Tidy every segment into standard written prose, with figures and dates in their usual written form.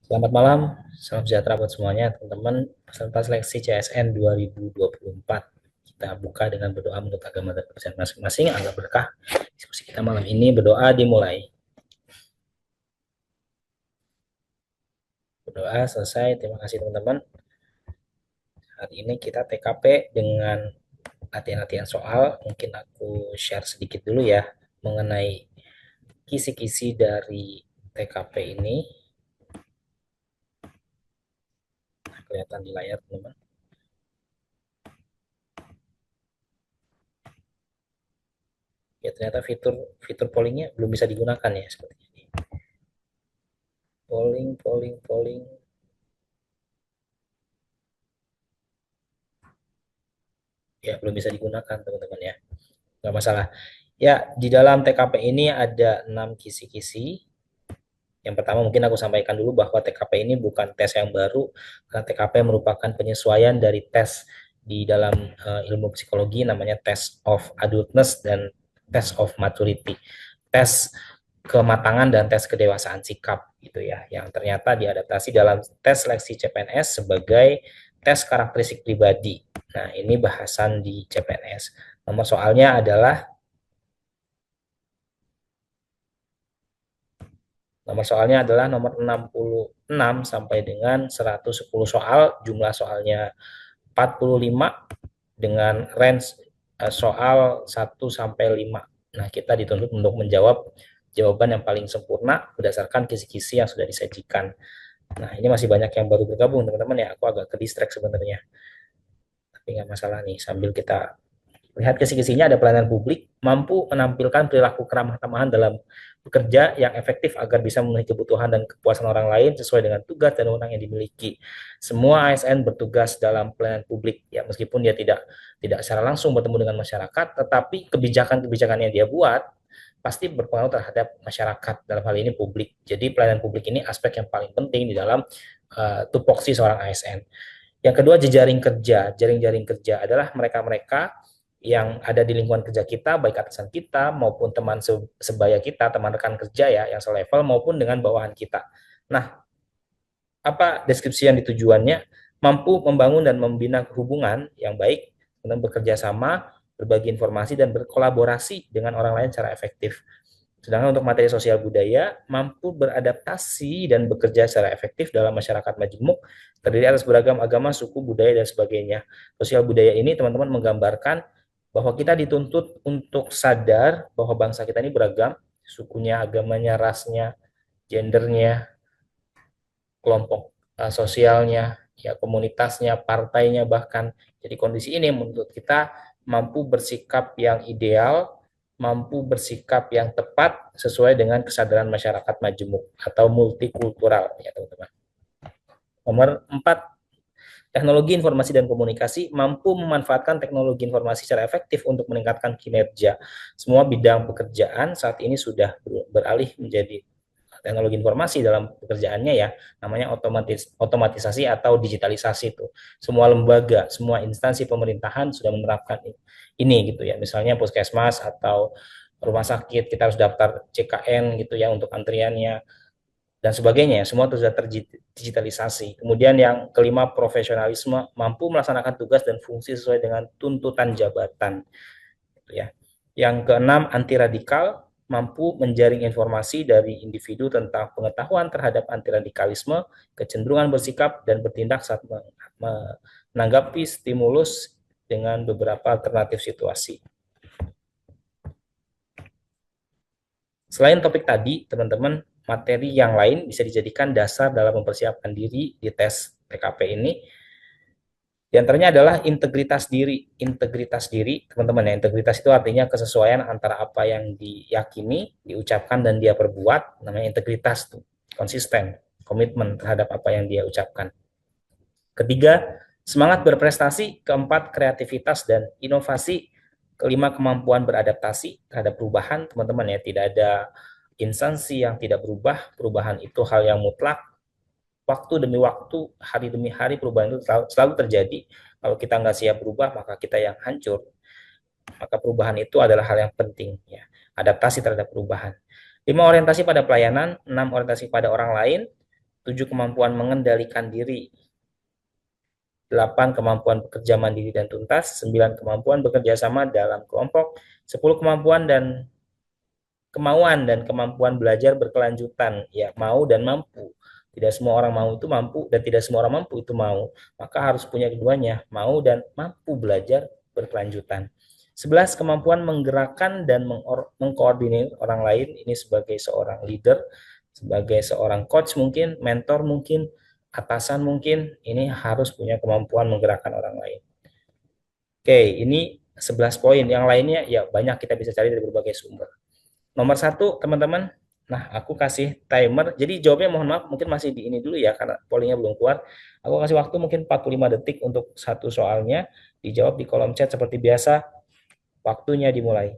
Selamat malam, salam sejahtera buat semuanya, teman-teman peserta seleksi CSN 2024. Kita buka dengan berdoa menurut agama dan kepercayaan masing-masing agar berkah. Diskusi kita malam ini berdoa dimulai. Berdoa selesai, terima kasih teman-teman. Hari ini kita TKP dengan latihan-latihan soal. Mungkin aku share sedikit dulu ya mengenai kisi-kisi dari TKP ini. Kelihatan di layar teman-teman. Ya ternyata fitur fitur pollingnya belum bisa digunakan ya seperti ini. Polling. Ya belum bisa digunakan teman-teman ya, nggak masalah ya. Di dalam TKP ini ada 6 kisi-kisi. Yang pertama mungkin aku sampaikan dulu bahwa TKP ini bukan tes yang baru, karena TKP merupakan penyesuaian dari tes di dalam ilmu psikologi, namanya test of adultness dan test of maturity, tes kematangan dan tes kedewasaan sikap gitu ya, yang ternyata diadaptasi dalam tes seleksi CPNS sebagai tes karakteristik pribadi. Nah, ini bahasan di CPNS. Nomor soalnya adalah nomor 66 sampai dengan 110 soal, jumlah soalnya 45 dengan range soal 1 sampai 5. Nah, kita dituntut untuk menjawab jawaban yang paling sempurna berdasarkan kisi-kisi yang sudah disajikan. Nah, ini masih banyak yang baru bergabung, teman-teman ya. Aku agak ke distract sebenarnya. Tapi nggak masalah nih, sambil kita lihat kisi-kisinya. Ada pelayanan publik, mampu menampilkan perilaku keramah tamahan dalam bekerja yang efektif agar bisa memenuhi kebutuhan dan kepuasan orang lain sesuai dengan tugas dan wewenang yang dimiliki. Semua ASN bertugas dalam pelayanan publik ya, meskipun dia tidak tidak secara langsung bertemu dengan masyarakat, tetapi kebijakan-kebijakan yang dia buat pasti berpengaruh terhadap masyarakat, dalam hal ini publik. Jadi pelayanan publik ini aspek yang paling penting di dalam tupoksi seorang ASN. Yang kedua, jejaring kerja. Jaring-jaring kerja adalah mereka-mereka yang ada di lingkungan kerja kita, baik atasan kita maupun teman sebaya kita, teman rekan kerja ya, yang selevel maupun dengan bawahan kita. Nah, apa deskripsi yang ditujuannya? Mampu membangun dan membina hubungan yang baik, dan bekerja sama, berbagi informasi, dan berkolaborasi dengan orang lain secara efektif. Sedangkan untuk materi sosial budaya, mampu beradaptasi dan bekerja secara efektif dalam masyarakat majemuk, terdiri atas beragam agama, suku, budaya, dan sebagainya. Sosial budaya ini, teman-teman, menggambarkan bahwa kita dituntut untuk sadar bahwa bangsa kita ini beragam, sukunya, agamanya, rasnya, gendernya, kelompok sosialnya, ya komunitasnya, partainya bahkan. Jadi kondisi ini menurut kita mampu bersikap yang ideal, mampu bersikap yang tepat sesuai dengan kesadaran masyarakat majemuk atau multikultural ya teman-teman. Nomor 4, teknologi informasi dan komunikasi, mampu memanfaatkan teknologi informasi secara efektif untuk meningkatkan kinerja. Semua bidang pekerjaan saat ini sudah beralih menjadi teknologi informasi dalam pekerjaannya ya, namanya otomatisasi atau digitalisasi itu. Semua lembaga, semua instansi pemerintahan sudah menerapkan ini gitu ya. Misalnya puskesmas atau rumah sakit, kita harus daftar CKN gitu ya untuk antriannya dan sebagainya. Semua sudah terdigitalisasi. Kemudian yang kelima, profesionalisme, mampu melaksanakan tugas dan fungsi sesuai dengan tuntutan jabatan gitu ya. Yang keenam, anti radikal, mampu menjaring informasi dari individu tentang pengetahuan terhadap anti radikalisme, kecenderungan bersikap dan bertindak saat menanggapi stimulus dengan beberapa alternatif situasi. Selain topik tadi, teman-teman, materi yang lain bisa dijadikan dasar dalam mempersiapkan diri di tes PKP ini. Di antaranya adalah integritas diri. Integritas diri, teman-teman ya, integritas itu artinya kesesuaian antara apa yang diyakini, diucapkan, dan dia perbuat. Namanya integritas tuh, konsisten, komitmen terhadap apa yang dia ucapkan. Ketiga, semangat berprestasi. Keempat, kreativitas dan inovasi. Kelima, kemampuan beradaptasi terhadap perubahan, teman-teman ya. Tidak ada instansi yang tidak berubah. Perubahan itu hal yang mutlak. Waktu demi waktu, hari demi hari, perubahan itu selalu terjadi. Kalau kita nggak siap berubah, maka kita yang hancur. Maka perubahan itu adalah hal yang penting ya. Adaptasi terhadap perubahan. 5, orientasi pada pelayanan. 6, orientasi pada orang lain. 7 kemampuan mengendalikan diri, 8 kemampuan bekerja mandiri dan tuntas, 9 kemampuan bekerja sama dalam kelompok, 10 kemampuan dan kemauan dan kemampuan belajar berkelanjutan, ya mau dan mampu. Tidak semua orang mau itu mampu dan tidak semua orang mampu itu mau. Maka harus punya keduanya, mau dan mampu belajar berkelanjutan. 11 kemampuan menggerakkan dan mengkoordinir orang lain, ini sebagai seorang leader, sebagai seorang coach mungkin, mentor mungkin, atasan mungkin, ini harus punya kemampuan menggerakkan orang lain. Oke, ini 11 poin. Yang lainnya ya banyak kita bisa cari dari berbagai sumber. Nomor satu, teman-teman. Nah, aku kasih timer. Jadi jawabnya mohon maaf, mungkin masih di ini dulu ya, karena pollingnya belum keluar. Aku kasih waktu mungkin 45 detik untuk satu soalnya. Dijawab di kolom chat seperti biasa. Waktunya dimulai.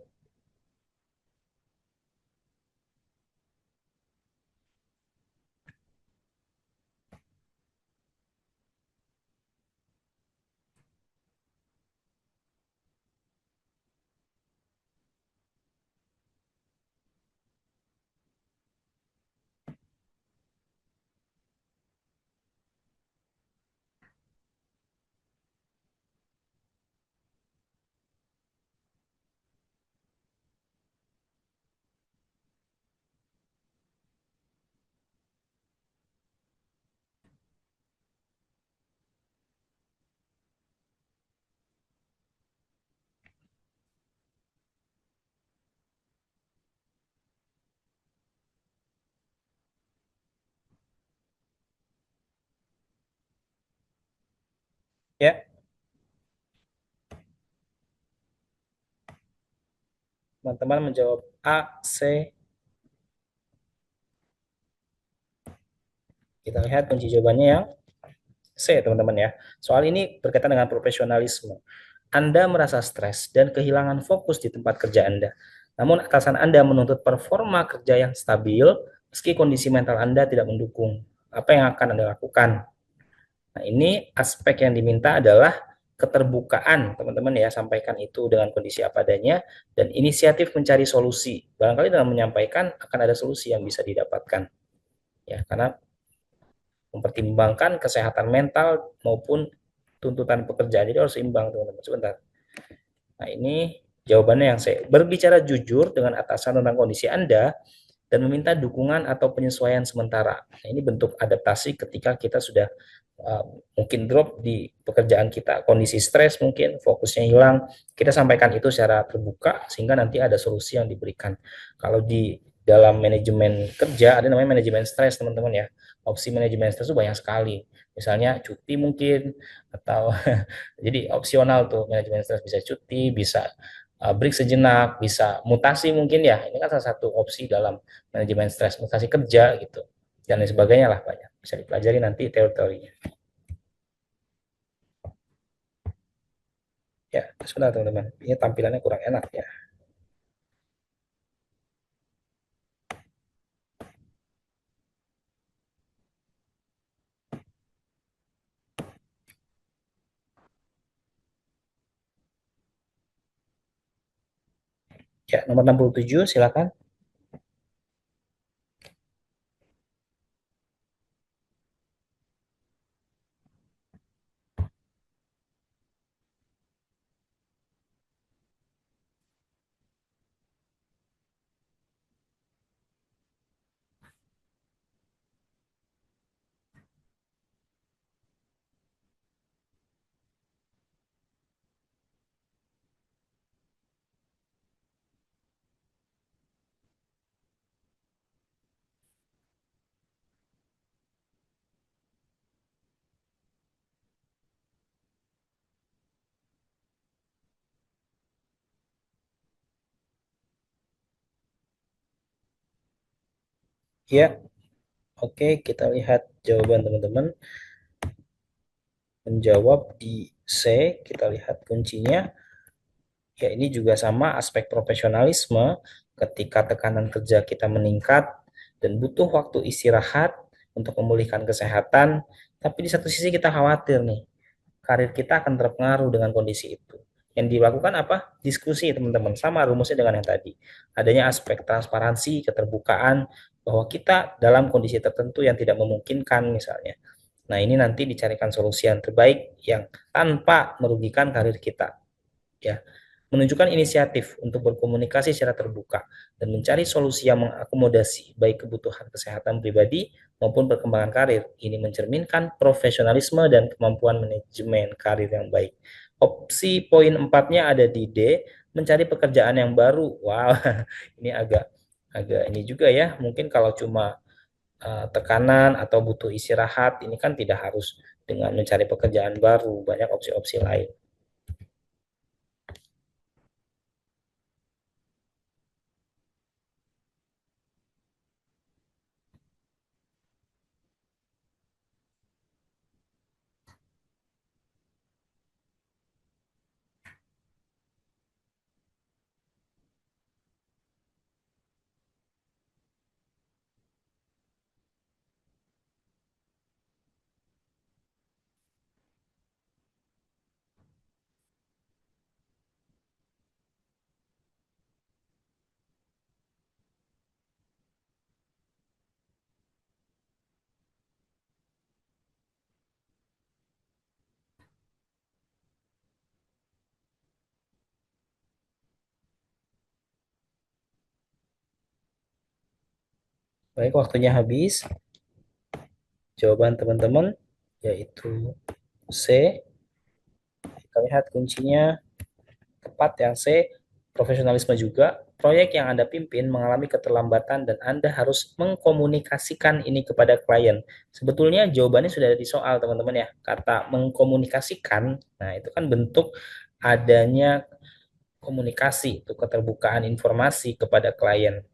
Ya, teman-teman menjawab A, C. Kita lihat kunci jawabannya yang C, teman-teman ya. Soal ini berkaitan dengan profesionalisme. Anda merasa stres dan kehilangan fokus di tempat kerja Anda. Namun atasan Anda menuntut performa kerja yang stabil meski kondisi mental Anda tidak mendukung. Apa yang akan Anda lakukan? Nah, ini aspek yang diminta adalah keterbukaan, teman-teman ya, sampaikan itu dengan kondisi apa adanya dan inisiatif mencari solusi. Barangkali dalam menyampaikan akan ada solusi yang bisa didapatkan. Ya, karena mempertimbangkan kesehatan mental maupun tuntutan pekerjaan. Jadi harus seimbang, teman-teman. Sebentar. Nah, ini jawabannya yang saya berbicara jujur dengan atasan tentang kondisi Anda dan meminta dukungan atau penyesuaian sementara. Nah, ini bentuk adaptasi ketika kita sudah mungkin drop di pekerjaan kita, kondisi stres mungkin, fokusnya hilang, kita sampaikan itu secara terbuka sehingga nanti ada solusi yang diberikan. Kalau di dalam manajemen kerja ada namanya manajemen stres, teman-teman ya. Opsi manajemen stres itu banyak sekali. Misalnya cuti mungkin atau jadi opsional tuh manajemen stres, bisa cuti, bisa break sejenak, bisa mutasi mungkin ya. Ini kan salah satu opsi dalam manajemen stres, mutasi kerja gitu. Dan lain sebagainya lah banyak. Bisa dipelajari nanti teori-teorinya. Ya, sebentar teman-teman. Ini tampilannya kurang enak ya. Ya, nomor 67 silakan. Ya, oke, kita lihat jawaban teman-teman. Menjawab di C, kita lihat kuncinya. Ya, ini juga sama aspek profesionalisme ketika tekanan kerja kita meningkat dan butuh waktu istirahat untuk memulihkan kesehatan, tapi di satu sisi kita khawatir nih, karir kita akan terpengaruh dengan kondisi itu. Yang dilakukan apa? Diskusi, teman-teman. Sama rumusnya dengan yang tadi. Adanya aspek transparansi, keterbukaan, bahwa kita dalam kondisi tertentu yang tidak memungkinkan misalnya. Nah, ini nanti dicarikan solusi yang terbaik yang tanpa merugikan karir kita, ya. Menunjukkan inisiatif untuk berkomunikasi secara terbuka dan mencari solusi yang mengakomodasi baik kebutuhan kesehatan pribadi maupun perkembangan karir. Ini mencerminkan profesionalisme dan kemampuan manajemen karir yang baik. Opsi poin empatnya ada di D, mencari pekerjaan yang baru. Wow, ini agak agak ini juga ya. Mungkin kalau cuma tekanan atau butuh istirahat, ini kan tidak harus dengan mencari pekerjaan baru, banyak opsi-opsi lain. Baik, waktunya habis. Jawaban teman-teman yaitu C. Kita lihat kuncinya tepat yang C. Profesionalisme juga. Proyek yang Anda pimpin mengalami keterlambatan dan Anda harus mengkomunikasikan ini kepada klien. Sebetulnya jawabannya sudah ada di soal, teman-teman ya. Kata mengkomunikasikan, nah itu kan bentuk adanya komunikasi, itu keterbukaan informasi kepada klien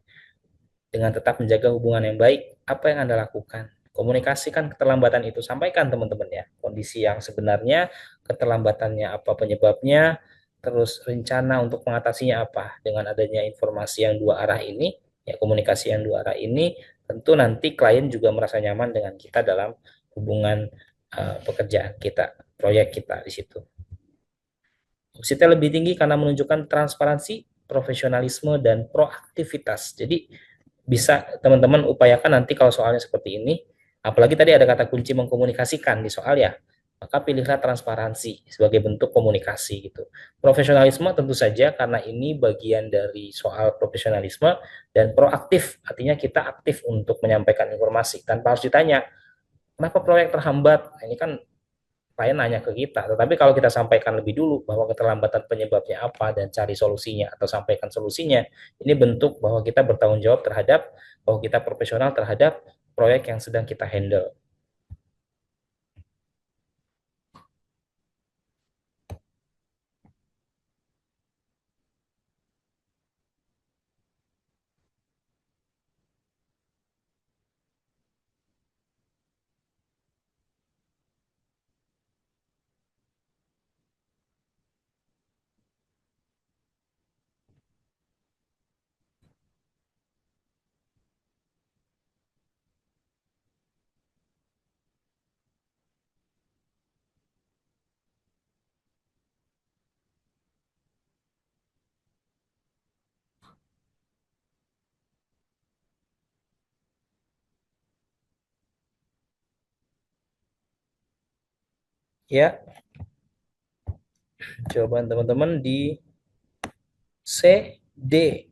dengan tetap menjaga hubungan yang baik. Apa yang Anda lakukan? Komunikasikan keterlambatan itu, sampaikan teman-teman ya, kondisi yang sebenarnya, keterlambatannya apa penyebabnya, terus rencana untuk mengatasinya apa. Dengan adanya informasi yang dua arah ini, ya komunikasi yang dua arah ini, tentu nanti klien juga merasa nyaman dengan kita dalam hubungan pekerjaan kita, proyek kita di situ. Opsinya lebih tinggi karena menunjukkan transparansi, profesionalisme, dan proaktivitas. Jadi bisa teman-teman upayakan nanti kalau soalnya seperti ini, apalagi tadi ada kata kunci mengkomunikasikan di soal ya, maka pilihlah transparansi sebagai bentuk komunikasi gitu. Profesionalisme tentu saja karena ini bagian dari soal profesionalisme, dan proaktif artinya kita aktif untuk menyampaikan informasi tanpa harus ditanya kenapa proyek terhambat. Nah, ini kan klien nanya ke kita, tetapi kalau kita sampaikan lebih dulu bahwa keterlambatan penyebabnya apa dan cari solusinya atau sampaikan solusinya, ini bentuk bahwa kita bertanggung jawab terhadap, bahwa kita profesional terhadap proyek yang sedang kita handle. Ya, jawaban teman-teman di C, D.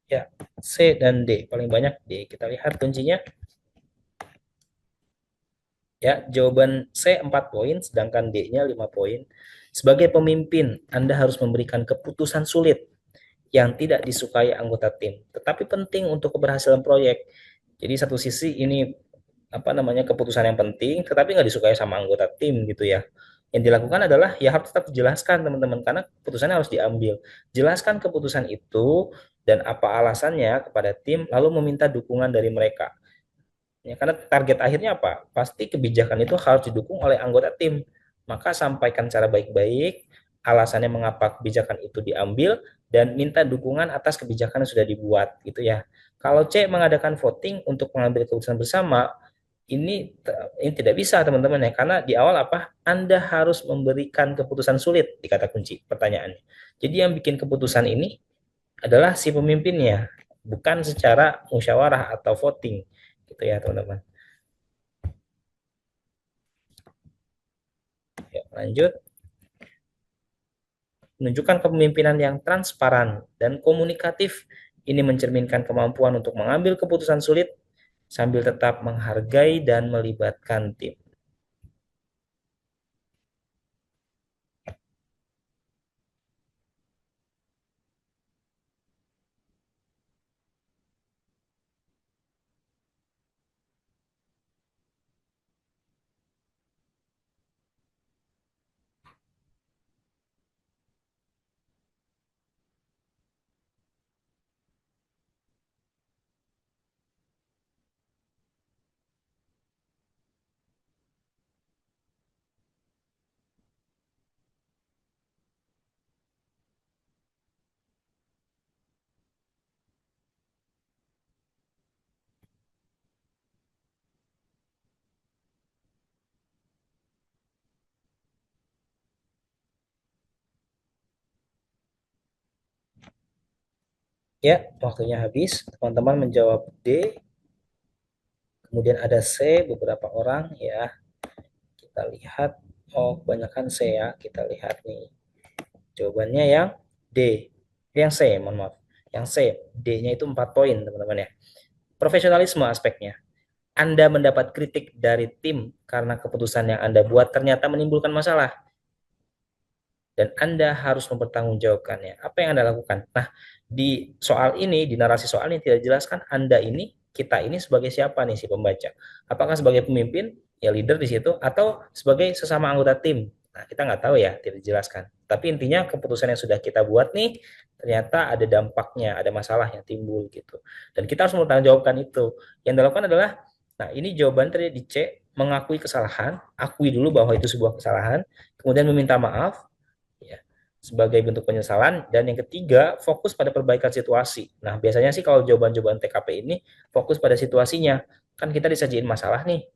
Ya, C dan D, paling banyak D. Kita lihat kuncinya. Ya, jawaban C 4 poin, sedangkan D-nya 5 poin. Sebagai pemimpin, Anda harus memberikan keputusan sulit yang tidak disukai anggota tim, tetapi penting untuk keberhasilan proyek. Jadi satu sisi ini apa namanya keputusan yang penting, tetapi nggak disukai sama anggota tim gitu ya. Yang dilakukan adalah ya harus tetap dijelaskan teman-teman karena keputusannya harus diambil. Jelaskan keputusan itu dan apa alasannya kepada tim, lalu meminta dukungan dari mereka. Ya, karena target akhirnya apa? Pasti kebijakan itu harus didukung oleh anggota tim. Maka sampaikan cara baik-baik, alasannya mengapa kebijakan itu diambil, dan minta dukungan atas kebijakan yang sudah dibuat, gitu ya. Kalau C mengadakan voting untuk mengambil keputusan bersama, ini tidak bisa teman-teman ya, karena di awal apa? Anda harus memberikan keputusan sulit di kata kunci pertanyaannya. Jadi yang bikin keputusan ini adalah si pemimpinnya, bukan secara musyawarah atau voting gitu ya teman-teman. Yuk, lanjut. Menunjukkan kepemimpinan yang transparan dan komunikatif. Ini mencerminkan kemampuan untuk mengambil keputusan sulit sambil tetap menghargai dan melibatkan tim. Ya, waktunya habis. Teman-teman menjawab D, kemudian ada C, beberapa orang ya. Kita lihat, oh kebanyakan C ya. Kita lihat nih. Jawabannya yang D. Yang C, mohon maaf. Yang C, D-nya itu 4 poin, teman-teman ya. Profesionalisme aspeknya. Anda mendapat kritik dari tim karena keputusan yang Anda buat ternyata menimbulkan masalah dan Anda harus mempertanggungjawabkannya. Apa yang Anda lakukan? Nah, di soal ini, di narasi soal ini tidak dijelaskan Anda ini, kita ini sebagai siapa nih si pembaca? Apakah sebagai pemimpin, ya leader di situ, atau sebagai sesama anggota tim? Nah, kita nggak tahu ya, tidak dijelaskan. Tapi intinya keputusan yang sudah kita buat nih, ternyata ada dampaknya, ada masalah yang timbul gitu. Dan kita harus mempertanggungjawabkan itu. Yang dilakukan adalah, nah ini jawaban tadi di C, mengakui kesalahan, akui dulu bahwa itu sebuah kesalahan, kemudian meminta maaf, ya, sebagai bentuk penyesalan. Dan yang ketiga, fokus pada perbaikan situasi. Nah, biasanya sih kalau jawaban-jawaban TKP ini fokus pada situasinya. Kan kita disajiin masalah nih,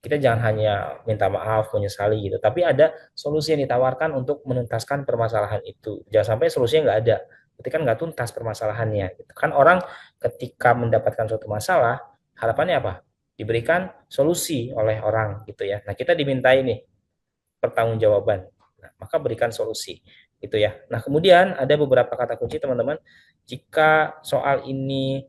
kita jangan hanya minta maaf, menyesali gitu, tapi ada solusi yang ditawarkan untuk menuntaskan permasalahan itu. Jangan sampai solusinya nggak ada, berarti kan nggak tuntas permasalahannya. Gitu. Kan orang ketika mendapatkan suatu masalah, harapannya apa? Diberikan solusi oleh orang gitu ya. Nah, kita dimintai nih pertanggungjawaban. Nah, maka berikan solusi gitu ya. Nah, kemudian ada beberapa kata kunci teman-teman. Jika soal ini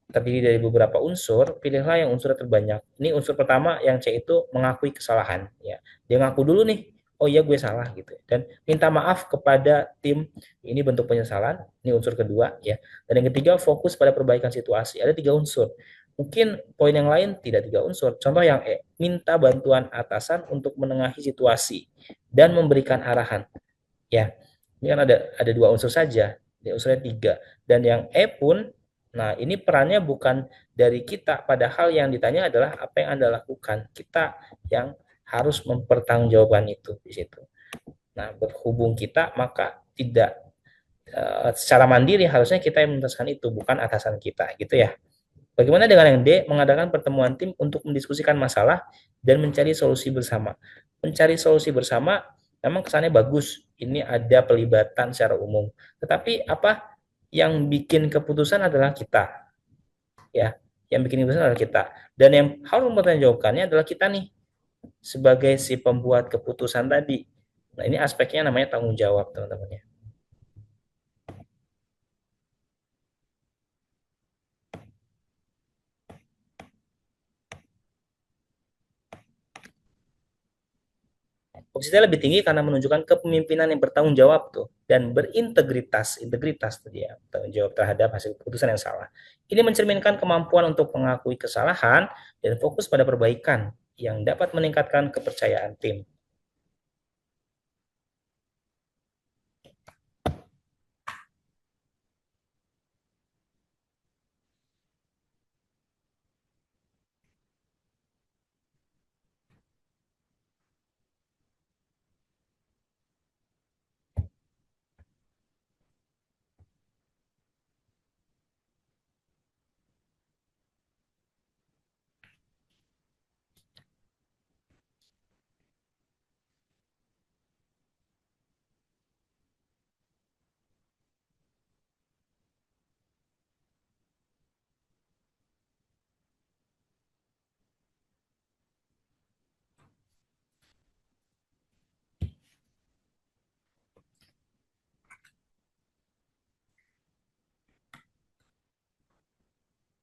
terdiri dari beberapa unsur, pilihlah yang unsur terbanyak. Ini unsur pertama yang C itu mengakui kesalahan ya. Dia ngaku dulu nih, oh iya gue salah gitu. Dan minta maaf kepada tim, ini bentuk penyesalan, ini unsur kedua ya. Dan yang ketiga fokus pada perbaikan situasi. Ada tiga unsur. Mungkin poin yang lain tidak tiga unsur. Contoh yang E, minta bantuan atasan untuk menengahi situasi dan memberikan arahan. Ya, ini kan ada dua unsur saja, ya, unsurnya tiga. Dan yang E pun, nah ini perannya bukan dari kita, padahal yang ditanya adalah apa yang Anda lakukan. Kita yang harus mempertanggungjawabkan itu di situ. Nah, berhubung kita, maka tidak secara mandiri harusnya kita yang menuntaskan itu, bukan atasan kita, gitu ya. Bagaimana dengan yang D, mengadakan pertemuan tim untuk mendiskusikan masalah dan mencari solusi bersama. Mencari solusi bersama memang kesannya bagus. Ini ada pelibatan secara umum. Tetapi apa yang bikin keputusan adalah kita, ya. Yang bikin keputusan adalah kita. Dan yang harus mempertanggungjawabkannya adalah kita nih sebagai si pembuat keputusan tadi. Nah, ini aspeknya namanya tanggung jawab, teman-teman ya. Posisinya lebih tinggi karena menunjukkan kepemimpinan yang bertanggung jawab tuh dan berintegritas, integritas tuh dia, tanggung jawab terhadap hasil keputusan yang salah. Ini mencerminkan kemampuan untuk mengakui kesalahan dan fokus pada perbaikan yang dapat meningkatkan kepercayaan tim.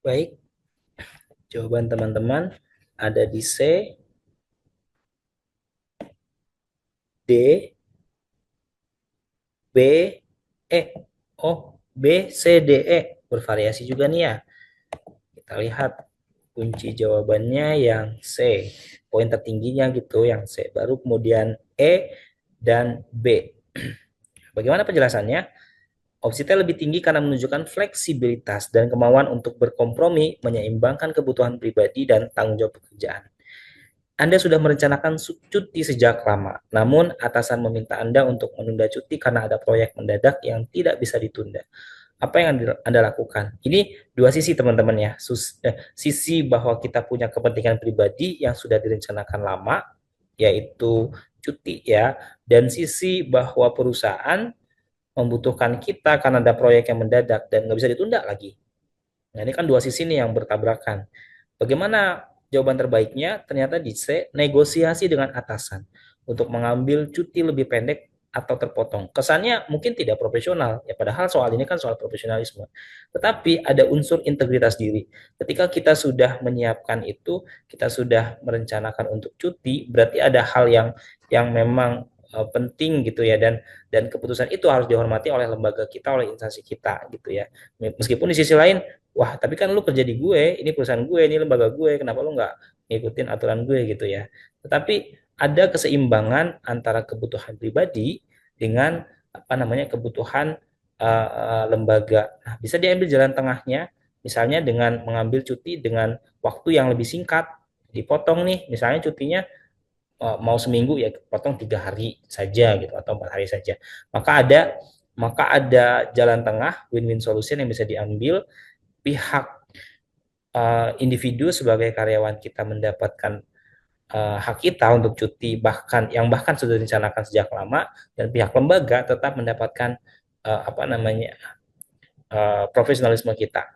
Baik, jawaban teman-teman ada di C, D, B, B, C, D, E. Bervariasi juga nih ya. Kita lihat kunci jawabannya yang C. Poin tertingginya gitu yang C. Baru kemudian E dan B. Bagaimana penjelasannya? Opsi T lebih tinggi karena menunjukkan fleksibilitas dan kemauan untuk berkompromi, menyeimbangkan kebutuhan pribadi dan tanggung jawab pekerjaan. Anda sudah merencanakan cuti sejak lama, namun atasan meminta Anda untuk menunda cuti karena ada proyek mendadak yang tidak bisa ditunda. Apa yang Anda lakukan? Ini dua sisi teman-teman ya. Sisi bahwa kita punya kepentingan pribadi yang sudah direncanakan lama, yaitu cuti ya, dan sisi bahwa perusahaan membutuhkan kita karena ada proyek yang mendadak dan nggak bisa ditunda lagi. Nah, ini kan dua sisi nih yang bertabrakan. Bagaimana jawaban terbaiknya? Ternyata di C, negosiasi dengan atasan untuk mengambil cuti lebih pendek atau terpotong. Kesannya mungkin tidak profesional, ya padahal soal ini kan soal profesionalisme. Tetapi ada unsur integritas diri. Ketika kita sudah menyiapkan itu, kita sudah merencanakan untuk cuti, berarti ada hal yang memang penting gitu ya, dan keputusan itu harus dihormati oleh lembaga kita, oleh instansi kita gitu ya. Meskipun di sisi lain, wah tapi kan lu kerja di gue, ini perusahaan gue, ini lembaga gue, kenapa lu nggak ngikutin aturan gue gitu ya. Tetapi ada keseimbangan antara kebutuhan pribadi dengan apa namanya kebutuhan lembaga. Nah, bisa diambil jalan tengahnya, misalnya dengan mengambil cuti dengan waktu yang lebih singkat, dipotong nih, misalnya cutinya mau seminggu ya potong 3 hari saja gitu atau 4 hari saja. Maka ada jalan tengah win-win solution yang bisa diambil. Pihak individu sebagai karyawan kita mendapatkan hak kita untuk cuti bahkan sudah direncanakan sejak lama, dan pihak lembaga tetap mendapatkan apa namanya profesionalisme kita.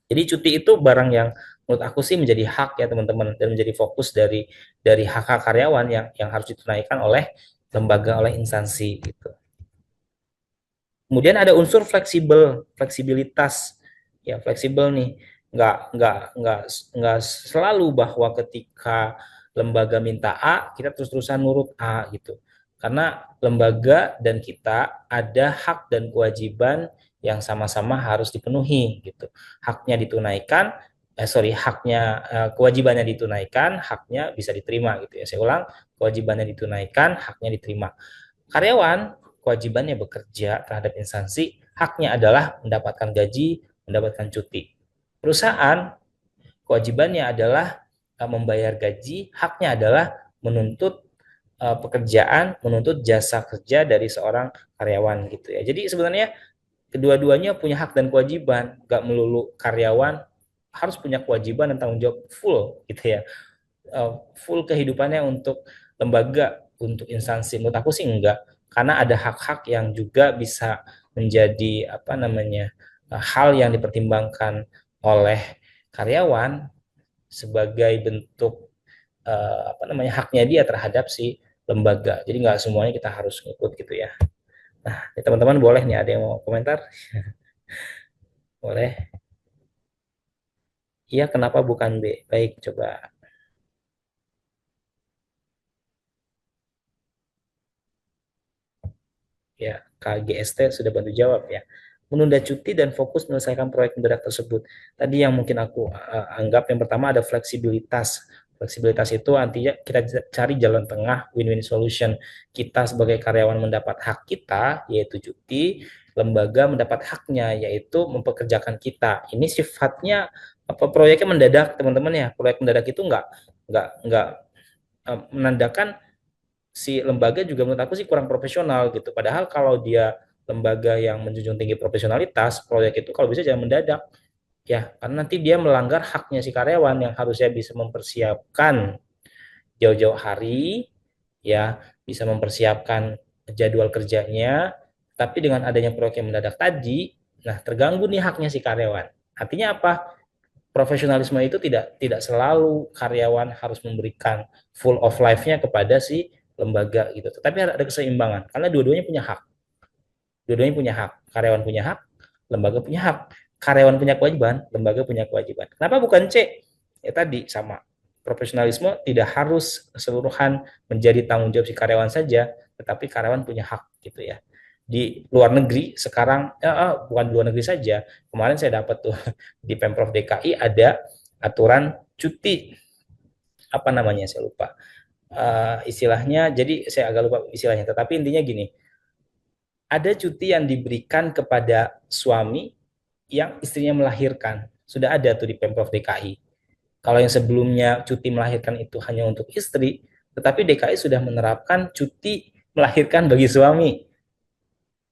Jadi cuti itu barang yang menurut aku sih menjadi hak ya teman-teman, dan menjadi fokus dari hak-hak karyawan yang harus ditunaikan oleh lembaga, oleh instansi gitu. Kemudian ada unsur fleksibilitas, ya fleksibel nih, nggak selalu bahwa ketika lembaga minta A kita terus-terusan nurut A gitu, karena lembaga dan kita ada hak dan kewajiban yang sama-sama harus dipenuhi gitu. Haknya ditunaikan, kewajibannya ditunaikan, haknya bisa diterima gitu ya. Saya ulang, kewajibannya ditunaikan, haknya diterima. Karyawan kewajibannya bekerja terhadap instansi, haknya adalah mendapatkan gaji, mendapatkan cuti. Perusahaan kewajibannya adalah membayar gaji, haknya adalah menuntut pekerjaan, menuntut jasa kerja dari seorang karyawan gitu ya. Jadi sebenarnya kedua-duanya punya hak dan kewajiban, gak melulu karyawan harus punya kewajiban dan tanggung jawab full gitu ya. Full kehidupannya untuk lembaga, untuk instansi. Menurut aku sih enggak, karena ada hak-hak yang juga bisa menjadi apa namanya hal yang dipertimbangkan oleh karyawan sebagai bentuk apa namanya haknya dia terhadap si lembaga. Jadi nggak semuanya kita harus ngikut gitu ya. Nah, teman-teman boleh nih ada yang mau komentar? Boleh. Iya, kenapa bukan B? Baik, coba. Ya, KGST sudah bantu jawab ya. Menunda cuti dan fokus menyelesaikan proyek mendadak tersebut. Tadi yang mungkin aku anggap yang pertama ada fleksibilitas. Fleksibilitas itu artinya kita cari jalan tengah, win-win solution. Kita sebagai karyawan mendapat hak kita, yaitu cuti, lembaga mendapat haknya, yaitu mempekerjakan kita. Ini sifatnya apa proyeknya mendadak, teman-teman ya. Proyek mendadak itu nggak menandakan si lembaga juga menurut aku sih kurang profesional gitu. Padahal kalau dia lembaga yang menjunjung tinggi profesionalitas, proyek itu kalau bisa jangan mendadak ya, karena nanti dia melanggar haknya si karyawan yang harusnya bisa mempersiapkan jauh-jauh hari ya, bisa mempersiapkan jadwal kerjanya, tapi dengan adanya proyek yang mendadak tadi, nah terganggu nih haknya si karyawan. Artinya apa? Profesionalisme itu tidak selalu karyawan harus memberikan full of life-nya kepada si lembaga gitu. Tetapi ada keseimbangan karena dua-duanya punya hak. Dua-duanya punya hak. Karyawan punya hak, lembaga punya hak. karyawan punya kewajiban, lembaga punya kewajiban. Kenapa bukan C? Ya tadi sama. Profesionalisme tidak harus keseluruhan menjadi tanggung jawab si karyawan saja, tetapi karyawan punya hak gitu ya. Di luar negeri sekarang, bukan di luar negeri saja, kemarin saya dapat tuh di Pemprov DKI ada aturan cuti, apa namanya saya lupa. Istilahnya, jadi saya agak lupa istilahnya, tetapi intinya gini, ada cuti yang diberikan kepada suami yang istrinya melahirkan. Sudah ada tuh di Pemprov DKI. Kalau yang sebelumnya cuti melahirkan itu hanya untuk istri, tetapi DKI sudah menerapkan cuti melahirkan bagi suami.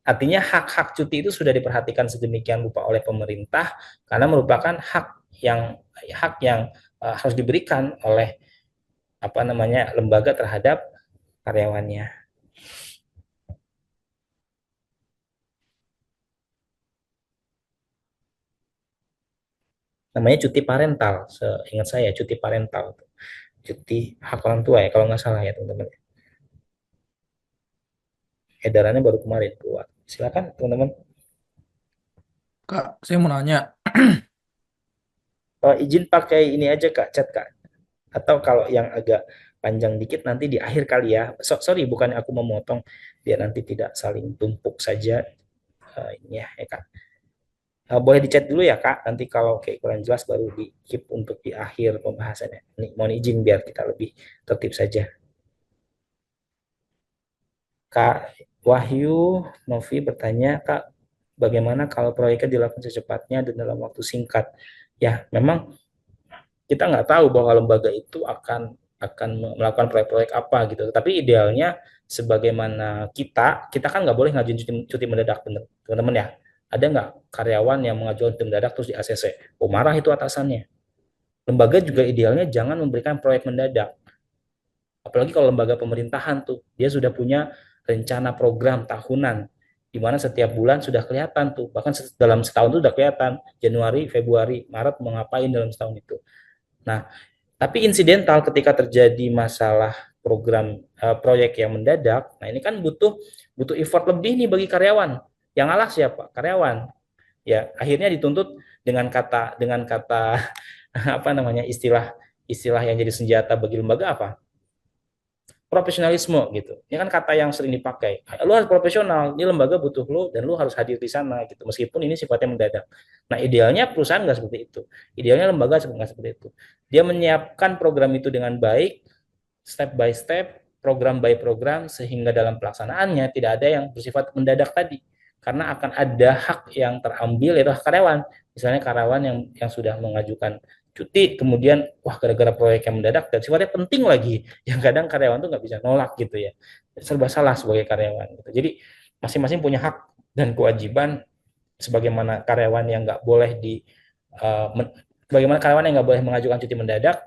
Artinya hak-hak cuti itu sudah diperhatikan sedemikian rupa oleh pemerintah karena merupakan hak yang harus diberikan oleh apa namanya lembaga terhadap karyawannya. Namanya cuti parental, seingat saya cuti parental, cuti hak orang tua ya kalau nggak salah ya teman-teman. Edarannya baru kemarin keluar. Silakan teman-teman. Kak, saya mau nanya. Izin pakai ini aja Kak, chat Kak. Atau kalau yang agak panjang dikit nanti di akhir kali ya. Sorry, bukannya aku memotong, biar nanti tidak saling tumpuk saja. Ini ya Kak. Boleh di chat dulu ya Kak, nanti kalau kayak kurang jelas baru di keep untuk di akhir pembahasannya. Ini mohon izin biar kita lebih tertib saja. Kak Wahyu Novi bertanya, Kak, bagaimana kalau proyeknya dilakukan secepatnya dan dalam waktu singkat? Ya, memang kita nggak tahu bahwa lembaga itu akan melakukan proyek-proyek apa gitu. Tapi idealnya sebagaimana kita kan nggak boleh ngajuin cuti mendadak, bener, teman-teman ya. Ada nggak karyawan yang mengajukan cuti mendadak terus di ACC? Oh, marah itu atasannya. Lembaga juga idealnya jangan memberikan proyek mendadak. Apalagi kalau lembaga pemerintahan tuh, dia sudah punya rencana program tahunan, di mana setiap bulan sudah kelihatan tuh, bahkan dalam setahun itu sudah kelihatan, Januari, Februari, Maret mau ngapain dalam setahun itu. Nah, tapi insidental ketika terjadi masalah program proyek yang mendadak, nah ini kan butuh butuh effort lebih nih bagi karyawan. Yang ngalah siapa? Karyawan. Ya, akhirnya dituntut dengan kata apa namanya istilah istilah yang jadi senjata bagi lembaga apa? Profesionalisme gitu. Ini kan kata yang sering dipakai. Lu harus profesional, ini lembaga butuh lu dan lu harus hadir di sana gitu. Meskipun ini sifatnya mendadak. Nah, idealnya perusahaan nggak seperti itu. Idealnya lembaga nggak seperti itu. Dia menyiapkan program itu dengan baik, step by step, program by program, sehingga dalam pelaksanaannya tidak ada yang bersifat mendadak tadi. Karena akan ada hak yang terambil yaitu hak karyawan. Misalnya karyawan yang sudah mengajukan cuti, kemudian wah gara-gara proyek yang mendadak dan sifatnya penting lagi, yang kadang karyawan tuh nggak bisa nolak gitu ya. Serba salah sebagai karyawan. Gitu. Jadi masing-masing punya hak dan kewajiban sebagaimana karyawan yang nggak boleh bagaimana karyawan yang nggak boleh mengajukan cuti mendadak,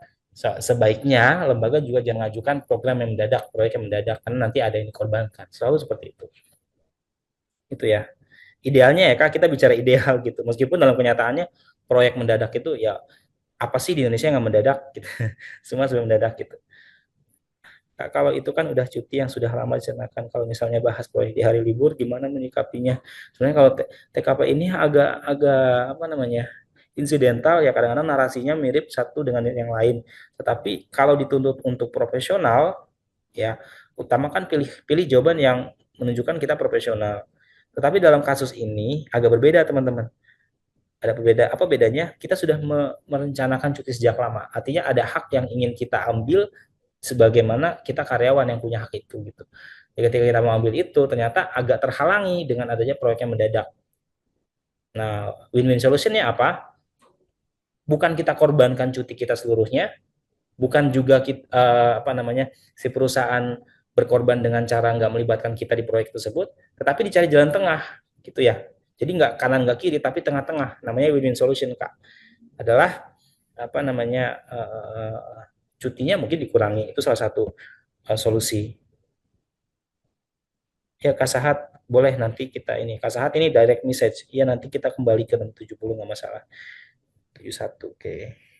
sebaiknya lembaga juga jangan mengajukan program yang mendadak, proyek yang mendadak, karena nanti ada yang dikorbankan. Selalu seperti itu ya. Idealnya ya kak, kita bicara ideal gitu. Meskipun dalam kenyataannya proyek mendadak itu ya apa sih di Indonesia yang nggak mendadak gitu. Semua sudah mendadak gitu. Kak, kalau itu kan udah cuti yang sudah lama direncanakan. Kalau misalnya bahas proyek di hari libur, gimana menyikapinya? Sebenarnya kalau TKP ini agak agak apa namanya insidental ya, kadang-kadang narasinya mirip satu dengan yang lain. Tetapi kalau dituntut untuk profesional, ya utamakan pilih pilih jawaban yang menunjukkan kita profesional. Tetapi dalam kasus ini agak berbeda teman-teman. Ada berbeda, apa bedanya? Kita sudah merencanakan cuti sejak lama. Artinya ada hak yang ingin kita ambil sebagaimana kita karyawan yang punya hak itu gitu. Jadi ketika kita mau ambil itu ternyata agak terhalangi dengan adanya proyek yang mendadak. Nah, win-win solutionnya apa? Bukan kita korbankan cuti kita seluruhnya, bukan juga kita, apa namanya si perusahaan berkorban dengan cara nggak melibatkan kita di proyek tersebut, tetapi dicari jalan tengah gitu ya. Jadi nggak kanan nggak kiri tapi tengah-tengah. Namanya win-win solution kak. Adalah apa namanya cutinya mungkin dikurangi, itu salah satu solusi. Ya Kak Sahat, boleh nanti kita ini. Kak Sahat ini direct message. Ya nanti kita kembali ke nomor 70 nggak masalah. 71, oke.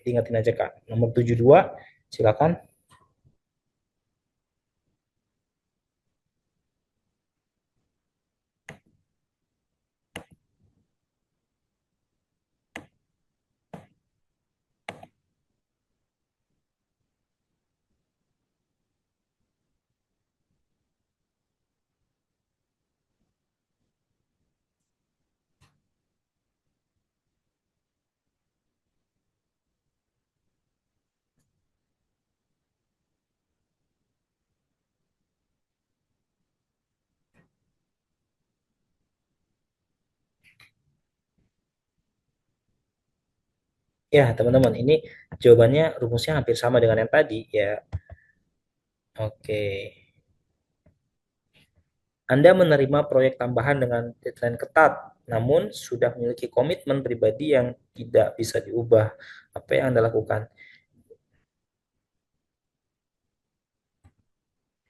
Ingatin aja Kak. Nomor 72, silakan. Ya, teman-teman, ini jawabannya rumusnya hampir sama dengan yang tadi ya. Oke. Anda menerima proyek tambahan dengan deadline ketat, namun sudah memiliki komitmen pribadi yang tidak bisa diubah. Apa yang Anda lakukan?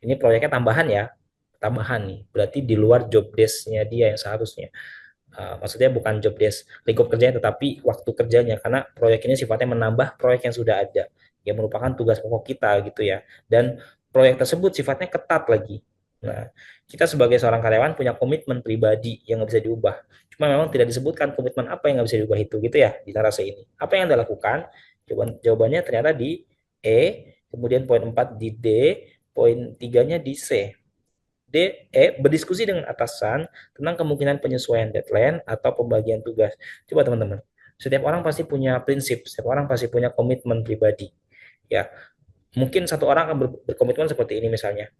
Ini proyeknya tambahan ya, tambahan nih. Berarti di luar job desk-nya dia yang seharusnya. Maksudnya bukan job desk lingkup kerjanya, tetapi waktu kerjanya, karena proyek ini sifatnya menambah proyek yang sudah ada, yang merupakan tugas pokok kita gitu ya. Dan proyek tersebut sifatnya ketat lagi. Nah, kita sebagai seorang karyawan punya komitmen pribadi yang nggak bisa diubah. Cuma memang tidak disebutkan komitmen apa yang nggak bisa diubah itu gitu ya di narasi ini. Apa yang Anda lakukan? Jawabannya ternyata di E, kemudian poin 4 di D, poin 3-nya di C. Berdiskusi dengan atasan tentang kemungkinan penyesuaian deadline atau pembagian tugas. Coba teman-teman, setiap orang pasti punya prinsip, setiap orang pasti punya komitmen pribadi. Ya, mungkin satu orang akan berkomitmen seperti ini misalnya.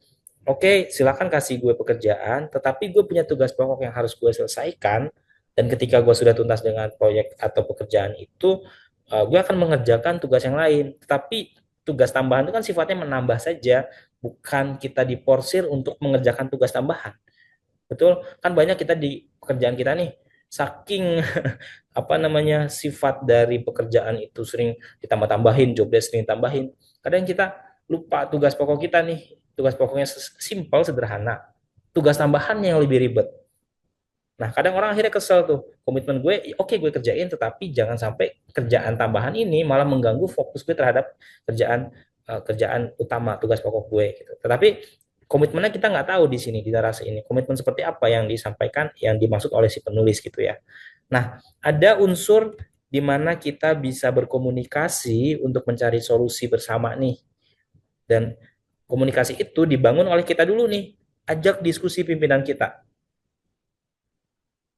Oke, silakan kasih gue pekerjaan, tetapi gue punya tugas pokok yang harus gue selesaikan, dan ketika gue sudah tuntas dengan proyek atau pekerjaan itu, gue akan mengerjakan tugas yang lain. Tetapi tugas tambahan itu kan sifatnya menambah saja, bukan kita diporsir untuk mengerjakan tugas tambahan. Betul? Kan banyak kita di pekerjaan kita nih, saking apa namanya sifat dari pekerjaan itu sering ditambah-tambahin, job desk sering tambahin. Kadang kita lupa tugas pokok kita nih, tugas pokoknya simpel, sederhana. Tugas tambahannya yang lebih ribet. Nah, kadang orang akhirnya kesel tuh. Komitmen gue, oke gue kerjain, tetapi jangan sampai kerjaan tambahan ini malah mengganggu fokus gue terhadap kerjaan utama, tugas pokok gue. Gitu. Tetapi komitmennya kita nggak tahu di sini, di narasi ini. Komitmen seperti apa yang disampaikan, yang dimaksud oleh si penulis gitu ya. Nah, ada unsur di mana kita bisa berkomunikasi untuk mencari solusi bersama nih. Dan komunikasi itu dibangun oleh kita dulu nih. Ajak diskusi pimpinan kita.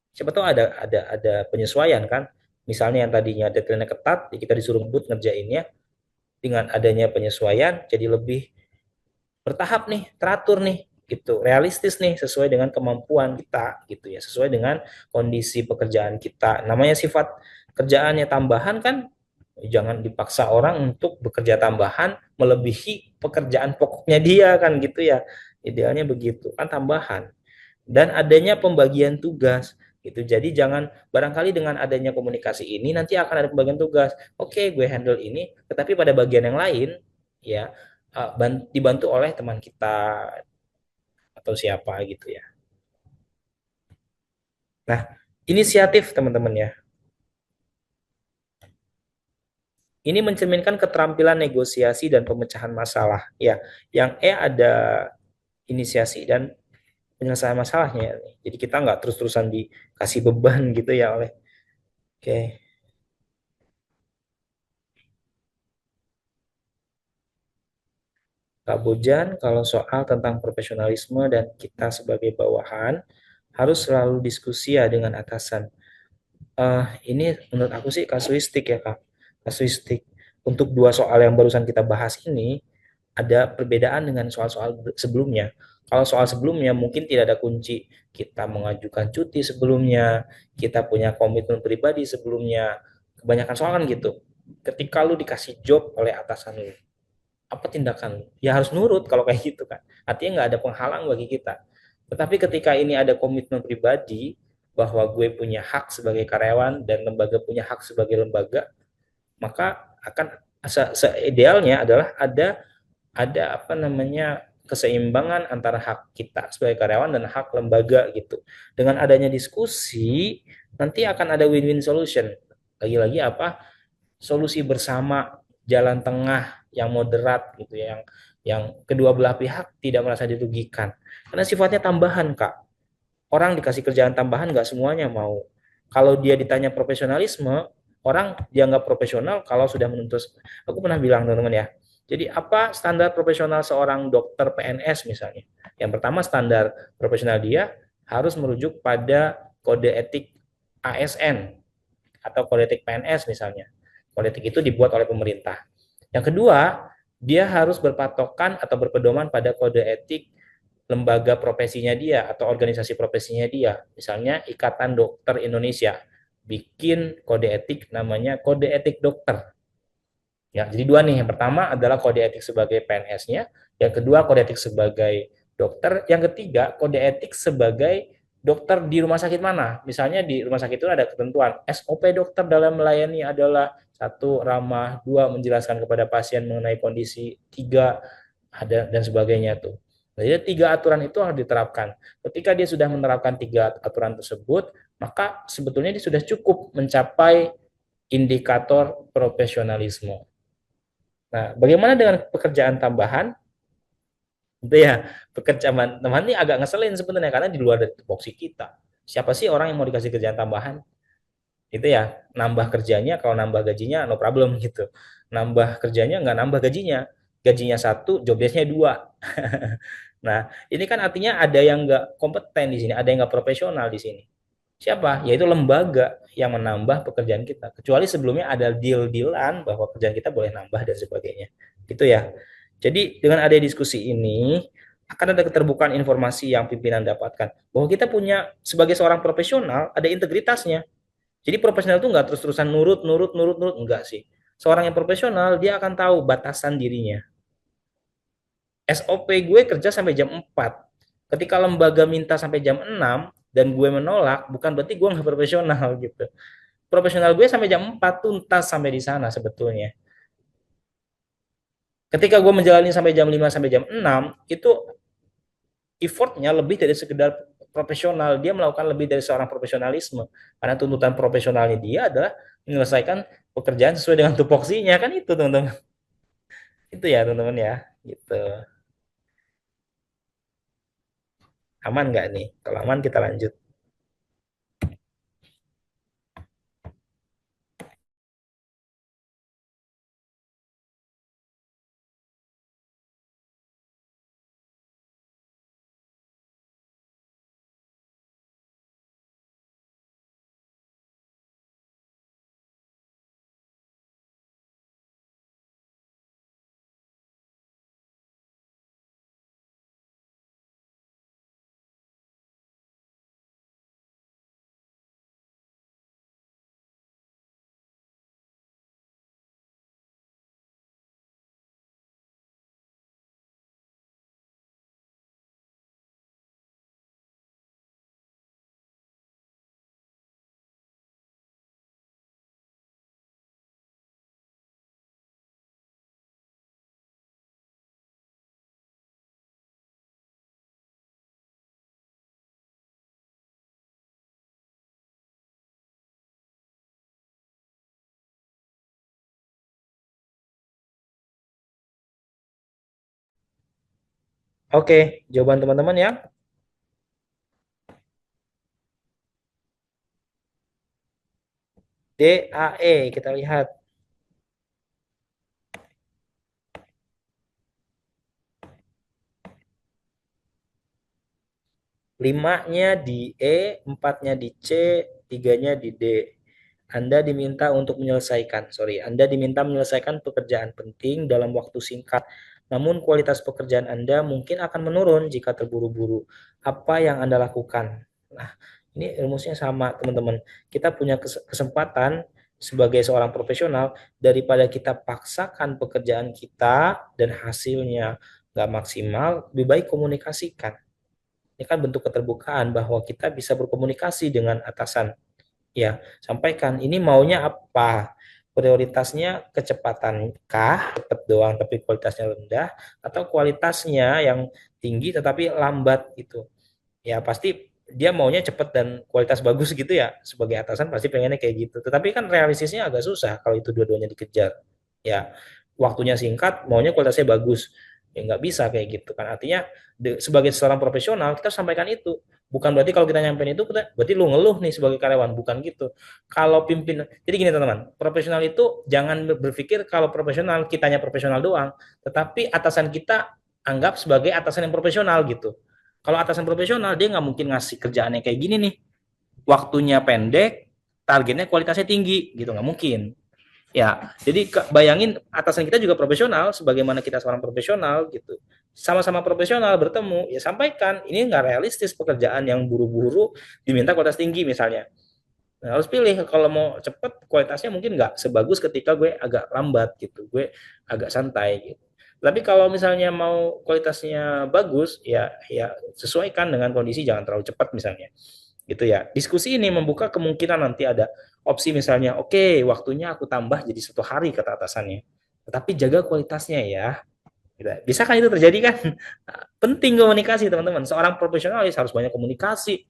Siapa tahu ada penyesuaian kan. Misalnya yang tadinya deadline ketat, ya kita disuruh ngebut ngerjainnya, dengan adanya penyesuaian jadi lebih bertahap nih, teratur nih, gitu, realistis nih, sesuai dengan kemampuan kita, gitu ya, sesuai dengan kondisi pekerjaan kita. Namanya sifat kerjaannya tambahan kan, jangan dipaksa orang untuk bekerja tambahan melebihi pekerjaan pokoknya dia kan gitu ya. Idealnya begitu, kan tambahan. Dan adanya pembagian tugas gitu. Jadi jangan barangkali dengan adanya komunikasi ini nanti akan ada pembagian tugas. Oke, gue handle ini, tetapi pada bagian yang lain ya dibantu oleh teman kita atau siapa gitu ya. Nah, inisiatif teman-teman ya. Ini mencerminkan keterampilan negosiasi dan pemecahan masalah ya. Yang ada inisiasi dan penyelesaian masalahnya. Jadi kita nggak terus-terusan dikasih beban gitu ya oleh. Oke. Kak Bojan, kalau soal tentang profesionalisme dan kita sebagai bawahan harus selalu diskusi ya dengan atasan. Ini menurut aku sih kasuistik ya Kak, kasuistik. Untuk dua soal yang barusan kita bahas ini ada perbedaan dengan soal-soal sebelumnya. Kalau soal sebelumnya mungkin tidak ada kunci, kita mengajukan cuti sebelumnya, kita punya komitmen pribadi sebelumnya. Kebanyakan soal kan gitu. Ketika lu dikasih job oleh atasan lu, apa tindakan ya harus nurut kalau kayak gitu kan, artinya nggak ada penghalang bagi kita. Tetapi ketika ini ada komitmen pribadi bahwa gue punya hak sebagai karyawan dan lembaga punya hak sebagai lembaga, maka akan seidealnya adalah ada apa namanya keseimbangan antara hak kita sebagai karyawan dan hak lembaga gitu. Dengan adanya diskusi nanti akan ada win-win solution. Lagi-lagi apa, solusi bersama, jalan tengah yang moderat gitu ya, yang kedua belah pihak tidak merasa dirugikan. Karena sifatnya tambahan, Kak. Orang dikasih kerjaan tambahan nggak semuanya mau. Kalau dia ditanya profesionalisme, orang dianggap profesional kalau sudah menuntut. Aku pernah bilang teman-teman ya. Jadi apa standar profesional seorang dokter PNS misalnya? Yang pertama, standar profesional dia harus merujuk pada kode etik ASN atau kode etik PNS misalnya. Kode etik itu dibuat oleh pemerintah. Yang kedua, dia harus berpatokan atau berpedoman pada kode etik lembaga profesinya dia atau organisasi profesinya dia. Misalnya Ikatan Dokter Indonesia. bikin kode etik namanya kode etik dokter. Ya, jadi dua nih. Yang pertama adalah kode etik sebagai PNS-nya, yang kedua kode etik sebagai dokter, yang ketiga kode etik sebagai dokter di rumah sakit mana. Misalnya di rumah sakit itu ada ketentuan SOP dokter dalam melayani adalah satu ramah, dua menjelaskan kepada pasien mengenai kondisi, tiga ada dan sebagainya tuh. Nah, jadi tiga aturan itu harus diterapkan. Ketika dia sudah menerapkan tiga aturan tersebut, maka sebetulnya dia sudah cukup mencapai indikator profesionalisme. Nah, bagaimana dengan pekerjaan tambahan? Itu ya, pekerjaan tambahan ini agak ngeselin sebenarnya karena di luar dari tupoksi kita. Siapa sih orang yang mau dikasih kerjaan tambahan? Itu ya, nambah kerjanya, kalau nambah gajinya no problem gitu. Nambah kerjanya nggak nambah gajinya. Gajinya satu, jobdesknya dua. Nah, ini kan artinya ada yang nggak kompeten di sini, ada yang nggak profesional di sini. Siapa? Yaitu lembaga yang menambah pekerjaan kita. Kecuali sebelumnya ada deal-dealan bahwa kerjaan kita boleh nambah dan sebagainya. Gitu ya. Jadi dengan ada diskusi ini, akan ada keterbukaan informasi yang pimpinan dapatkan. Bahwa kita punya, sebagai seorang profesional, ada integritasnya. Jadi profesional itu nggak terus-terusan nurut, nurut, nurut, nurut. Enggak sih. Seorang yang profesional, dia akan tahu batasan dirinya. SOP gue kerja sampai jam 4. Ketika lembaga minta sampai jam 6 dan gue menolak, bukan berarti gue nggak profesional gitu. Profesional gue sampai jam 4 tuntas sampai di sana sebetulnya. Ketika gue menjalani sampai jam 5 sampai jam 6, itu effortnya lebih dari sekedar profesional. Dia melakukan lebih dari seorang profesionalisme. Karena tuntutan profesionalnya dia adalah menyelesaikan pekerjaan sesuai dengan tupoksinya. Kan itu teman-teman. Itu ya teman-teman ya. Gitu. Aman nggak nih? Kalau aman kita lanjut. Oke, jawaban teman-teman ya. DAE kita lihat. 5-nya di E, 4-nya di C, 3-nya di D. Anda diminta untuk menyelesaikan, Anda diminta menyelesaikan pekerjaan penting dalam waktu singkat. Namun kualitas pekerjaan Anda mungkin akan menurun jika terburu-buru. Apa yang Anda lakukan? Nah, ini rumusnya sama, teman-teman. Kita punya kesempatan sebagai seorang profesional, daripada kita paksakan pekerjaan kita dan hasilnya nggak maksimal, lebih baik komunikasikan. Ini kan bentuk keterbukaan bahwa kita bisa berkomunikasi dengan atasan. Ya, sampaikan ini maunya apa? Prioritasnya kecepatankah, cepat doang tapi kualitasnya rendah, atau kualitasnya yang tinggi tetapi lambat gitu. Ya, pasti dia maunya cepat dan kualitas bagus gitu ya. Sebagai atasan pasti pengennya kayak gitu. Tetapi kan realistisnya agak susah kalau itu dua-duanya dikejar. Ya, waktunya singkat, maunya kualitasnya bagus. Ya nggak bisa kayak gitu kan. Artinya sebagai seorang profesional kita sampaikan itu. Bukan berarti kalau kita nyampein itu kita berarti lu ngeluh nih sebagai karyawan, bukan gitu. Kalau pimpin, jadi gini teman-teman, profesional itu jangan berpikir kalau profesional kitanya profesional doang, tetapi atasan kita anggap sebagai atasan yang profesional gitu. Kalau atasan profesional dia nggak mungkin ngasih kerjaan yang kayak gini nih, waktunya pendek, targetnya kualitasnya tinggi gitu, nggak mungkin. Ya, jadi bayangin atasan kita juga profesional, sebagaimana kita seorang profesional gitu. Sama-sama profesional bertemu, ya sampaikan ini nggak realistis pekerjaan yang buru-buru diminta kualitas tinggi misalnya. Nah, harus pilih kalau mau cepet kualitasnya mungkin nggak sebagus ketika gue agak lambat gitu, gue agak santai gitu. Tapi kalau misalnya mau kualitasnya bagus, ya sesuaikan dengan kondisi, jangan terlalu cepat misalnya. Gitu ya. Diskusi ini membuka kemungkinan nanti ada opsi misalnya, oke, waktunya aku tambah jadi 1 hari kata atasannya. Tetapi jaga kualitasnya ya. Gitu. Bisa kan itu terjadi kan? Penting komunikasi teman-teman. Seorang profesionalis harus banyak komunikasi,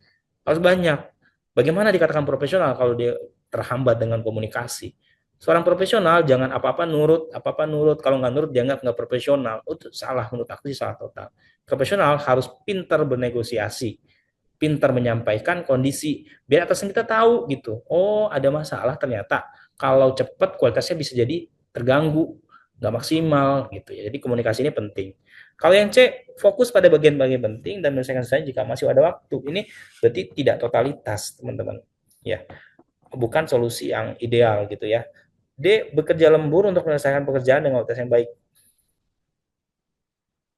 harus banyak. Bagaimana dikatakan profesional kalau dia terhambat dengan komunikasi? Seorang profesional jangan apa-apa nurut. Kalau nggak nurut dianggap nggak profesional. Oh, itu salah, menurut aku sih salah total. Profesional harus pintar bernegosiasi, pintar menyampaikan kondisi, biar atasan kita tahu gitu. Oh, ada masalah ternyata. Kalau cepat kualitasnya bisa jadi terganggu, nggak maksimal gitu ya. Jadi komunikasi ini penting. Kalau yang C, fokus pada bagian-bagian penting dan menyelesaikan saja jika masih ada waktu. Ini berarti tidak totalitas, teman-teman. Ya, bukan solusi yang ideal gitu ya. D, bekerja lembur untuk menyelesaikan pekerjaan dengan kualitas yang baik.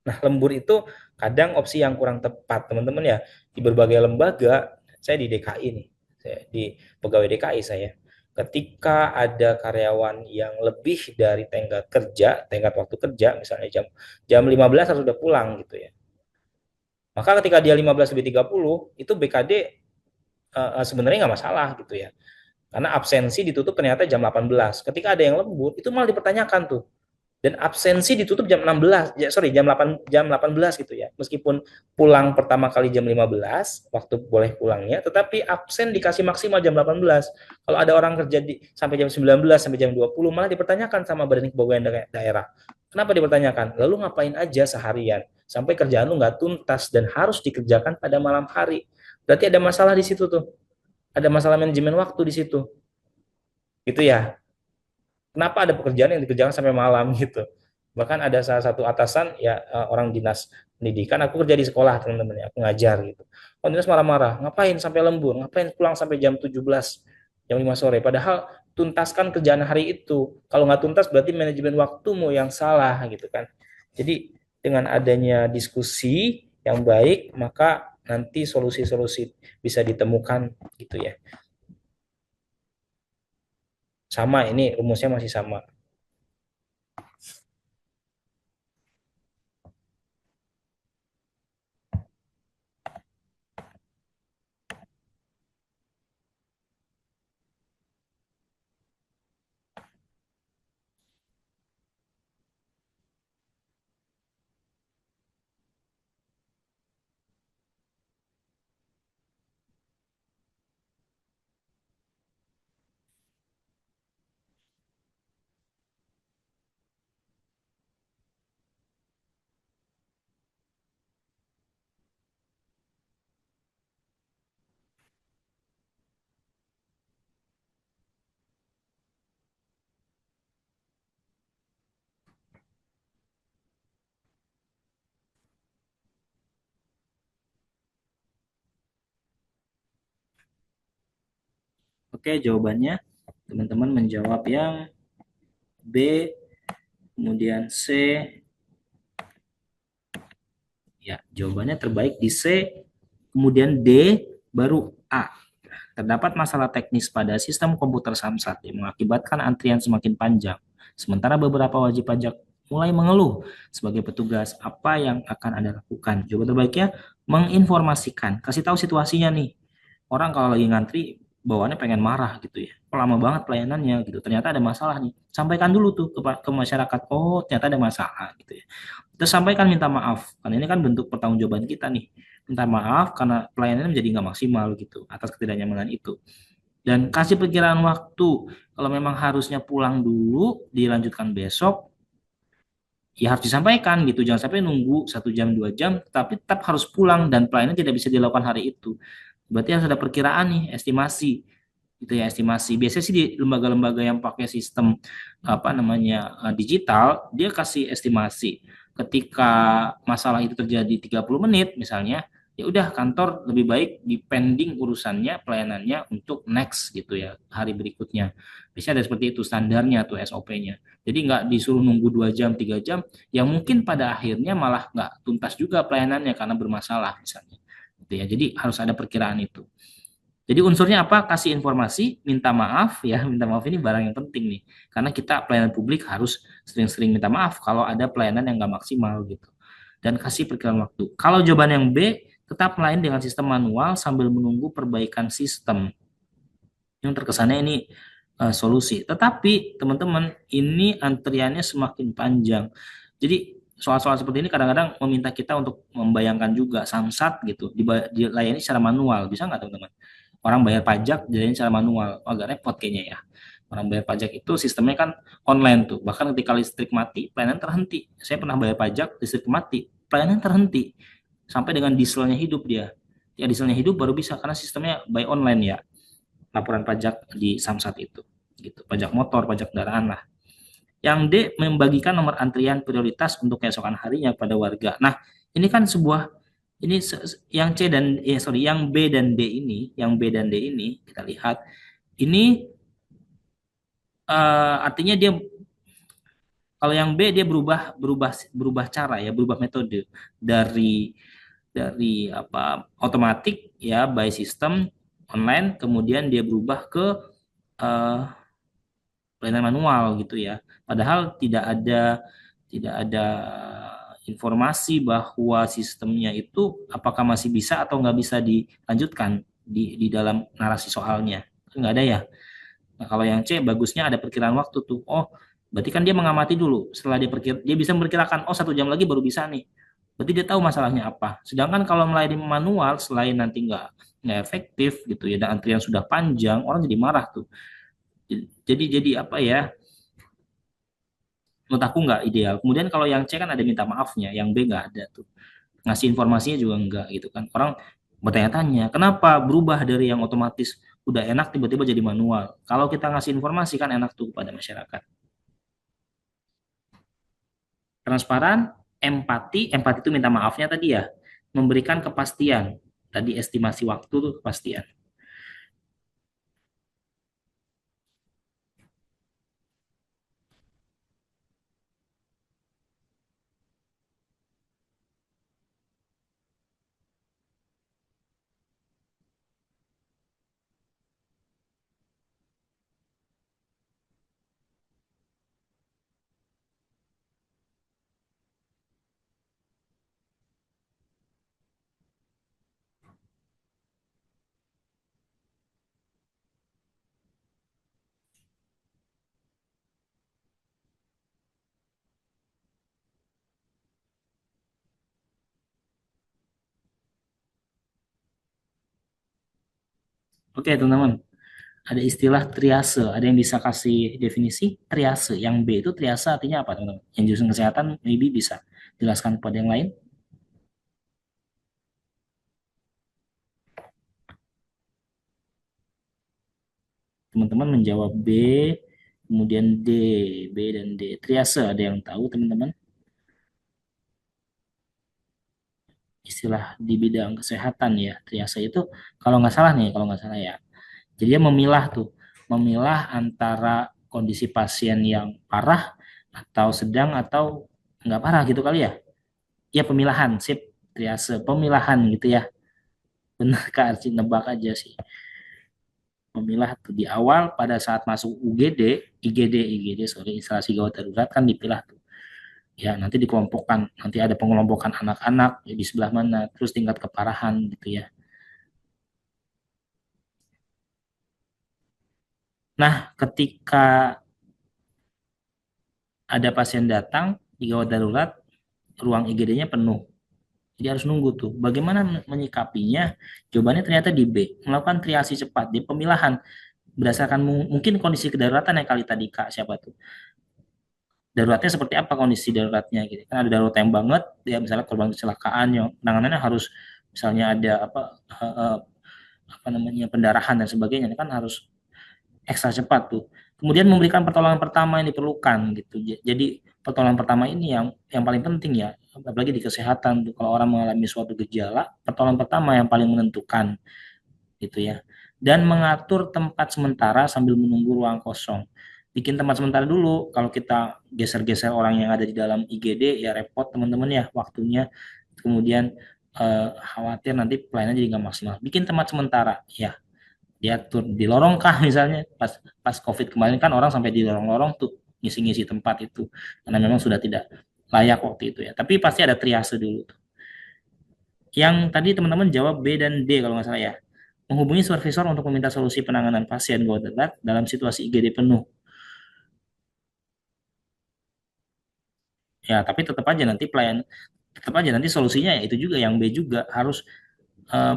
Nah, lembur itu kadang opsi yang kurang tepat, teman-teman ya. Di berbagai lembaga, saya di DKI nih, saya di pegawai DKI saya. Ketika ada karyawan yang lebih dari tenggat waktu kerja, misalnya jam jam 15 harus sudah pulang gitu ya. Maka ketika dia 15 lebih 30, itu BKD sebenarnya nggak masalah gitu ya. Karena absensi ditutup ternyata jam 18. Ketika ada yang lembur, itu malah dipertanyakan tuh, dan absensi ditutup jam 16, ya sorry, jam 18 gitu ya, meskipun pulang pertama kali jam 15 waktu boleh pulangnya, tetapi absen dikasih maksimal jam 18. Kalau ada orang kerja sampai jam 19 sampai jam 20, malah dipertanyakan sama Badan Kepegawaian Daerah. Kenapa dipertanyakan? Lalu ngapain aja seharian sampai kerjaan lu nggak tuntas dan harus dikerjakan pada malam hari? Berarti ada masalah di situ tuh, ada masalah manajemen waktu di situ gitu ya. Kenapa ada pekerjaan yang dikerjakan sampai malam gitu. Bahkan ada salah satu atasan ya, orang dinas pendidikan, aku kerja di sekolah teman-teman ya, aku ngajar gitu. Orang dinas marah-marah, ngapain sampai lembur, ngapain pulang sampai jam 17, jam 5 sore, padahal tuntaskan kerjaan hari itu. Kalau nggak tuntas berarti manajemen waktumu yang salah gitu kan. Jadi dengan adanya diskusi yang baik, maka nanti solusi-solusi bisa ditemukan gitu ya. Sama, ini rumusnya masih sama. Oke, jawabannya teman-teman menjawab yang B, kemudian C. Ya, jawabannya terbaik di C, kemudian D, baru A. Terdapat masalah teknis pada sistem komputer Samsat yang mengakibatkan antrian semakin panjang. Sementara beberapa wajib pajak mulai mengeluh. Sebagai petugas, apa yang akan Anda lakukan? Jawaban terbaiknya menginformasikan, kasih tahu situasinya nih. Orang kalau lagi ngantri bawaannya pengen marah gitu ya. Kok lama banget pelayanannya gitu. Ternyata ada masalah nih. Sampaikan dulu tuh ke masyarakat. Oh, ternyata ada masalah gitu ya. Terus sampaikan minta maaf. Karena ini kan bentuk pertanggungjawaban kita nih. Minta maaf karena pelayanannya menjadi nggak maksimal gitu atas ketidaknyamanan itu. Dan kasih perkiraan waktu. Kalau memang harusnya pulang dulu, dilanjutkan besok, ya harus disampaikan gitu. Jangan sampai nunggu 1 jam 2 jam, tapi tetap harus pulang dan pelayanan tidak bisa dilakukan hari itu. Berarti harus ada perkiraan nih, estimasi gitu ya, estimasi. Biasanya sih di lembaga-lembaga yang pakai sistem apa namanya digital, dia kasih estimasi. Ketika masalah itu terjadi 30 menit misalnya, ya udah kantor lebih baik di pending urusannya, pelayanannya untuk next gitu ya, hari berikutnya. Biasanya ada seperti itu standarnya tuh SOP-nya. Jadi nggak disuruh nunggu 2 jam 3 jam, yang mungkin pada akhirnya malah nggak tuntas juga pelayanannya karena bermasalah misalnya. Gitu ya. Jadi harus ada perkiraan itu. Jadi unsurnya apa? Kasih informasi, minta maaf ya. Minta maaf ini barang yang penting nih. Karena kita pelayanan publik harus sering-sering minta maaf kalau ada pelayanan yang nggak maksimal gitu. Dan kasih perkiraan waktu. Kalau jawaban yang B, tetap melayani dengan sistem manual sambil menunggu perbaikan sistem. Yang terkesannya ini solusi. Tetapi teman-teman, ini antriannya semakin panjang. Jadi soal-soal seperti ini kadang-kadang meminta kita untuk membayangkan juga samsat gitu, dilayani secara manual. Bisa nggak teman-teman? Orang bayar pajak dilayani secara manual. Oh, agak repot kayaknya ya. Orang bayar pajak itu sistemnya kan online tuh. Bahkan ketika listrik mati, pelayanan terhenti. Saya pernah bayar pajak, listrik mati, pelayanan terhenti. Sampai dengan dieselnya hidup dia. Ya dieselnya hidup baru bisa karena sistemnya by online ya, laporan pajak di Samsat itu gitu, pajak motor, pajak kendaraan lah. Yang D, membagikan nomor antrian prioritas untuk keesokan harinya pada warga. Nah, ini kan sebuah ini yang C dan sorry, yang B dan D ini, yang B dan D ini kita lihat ini artinya dia, kalau yang B dia berubah berubah berubah cara ya, berubah metode dari apa otomatik ya by system online, kemudian dia berubah ke eh, pelayanan manual gitu ya. Padahal tidak ada informasi bahwa sistemnya itu apakah masih bisa atau nggak bisa dilanjutkan di dalam narasi soalnya. Nggak ada ya. Nah, kalau yang C bagusnya ada perkiraan waktu tuh. Oh, berarti kan dia mengamati dulu. Setelah dia bisa memperkirakan, oh 1 jam lagi baru bisa nih. Berarti dia tahu masalahnya apa. Sedangkan kalau melayani manual, selain nanti nggak efektif gitu ya, dan antrian sudah panjang, orang jadi marah tuh. Jadi apa ya, menurut aku nggak ideal. Kemudian kalau yang C kan ada minta maafnya, yang B nggak ada tuh. Ngasih informasinya juga nggak gitu kan. Orang bertanya-tanya, kenapa berubah dari yang otomatis udah enak tiba-tiba jadi manual? Kalau kita ngasih informasi kan enak tuh kepada masyarakat. Transparan, empati itu minta maafnya tadi ya. Memberikan kepastian. Tadi estimasi waktu tuh kepastian. Oke teman-teman, ada istilah triase. Ada yang bisa kasih definisi triase? Yang B itu triase artinya apa teman-teman? Yang jurusan kesehatan maybe bisa jelaskan kepada yang lain. Teman-teman menjawab B, kemudian D, B dan D. Triase ada yang tahu teman-teman? Istilah di bidang kesehatan ya. Triase itu kalau nggak salah nih, kalau nggak salah ya. Jadi dia memilah tuh, memilah antara kondisi pasien yang parah atau sedang atau nggak parah gitu kali ya. Ya pemilahan, sip, triase, pemilahan gitu ya. Benar Kak Arci, nebak aja sih. Memilah tuh di awal pada saat masuk UGD, IGD, sorry, instalasi gawat darurat kan dipilah tuh. Ya, nanti dikelompokkan, nanti ada pengelompokan anak-anak ya, di sebelah mana, terus tingkat keparahan gitu ya. Nah, ketika ada pasien datang di gawat darurat, ruang IGD-nya penuh. Jadi harus nunggu tuh. Bagaimana menyikapinya? Jawabannya ternyata di B. Melakukan triasi cepat, di pemilahan. Berdasarkan mungkin kondisi kedaruratan yang kali tadi Kak, siapa tuh? Daruratnya seperti apa kondisi daruratnya gitu. Kan ada darurat yang banget, ya misalnya korban kecelakaan yang penanganannya harus misalnya ada apa namanya pendarahan dan sebagainya, ini kan harus ekstra cepat tuh. Kemudian memberikan pertolongan pertama yang diperlukan gitu. Jadi pertolongan pertama ini yang paling penting ya, apalagi di kesehatan tuh. Kalau orang mengalami suatu gejala, pertolongan pertama yang paling menentukan gitu ya. Dan mengatur tempat sementara sambil menunggu ruang kosong. Bikin tempat sementara dulu. Kalau kita geser-geser orang yang ada di dalam IGD ya repot teman-teman ya waktunya. Kemudian khawatir nanti pelayanan jadi nggak maksimal. Bikin tempat sementara ya. diatur di lorong kah misalnya, pas pas COVID kemarin kan orang sampai di lorong-lorong tuh ngisi-ngisi tempat itu karena memang sudah tidak layak waktu itu ya. Tapi pasti ada triase dulu tuh. Yang tadi teman-teman jawab B dan D kalau nggak salah ya. Menghubungi supervisor untuk meminta solusi penanganan pasien gawat darurat dalam situasi IGD penuh. Ya, tapi tetap aja nanti solusinya ya itu juga yang B juga harus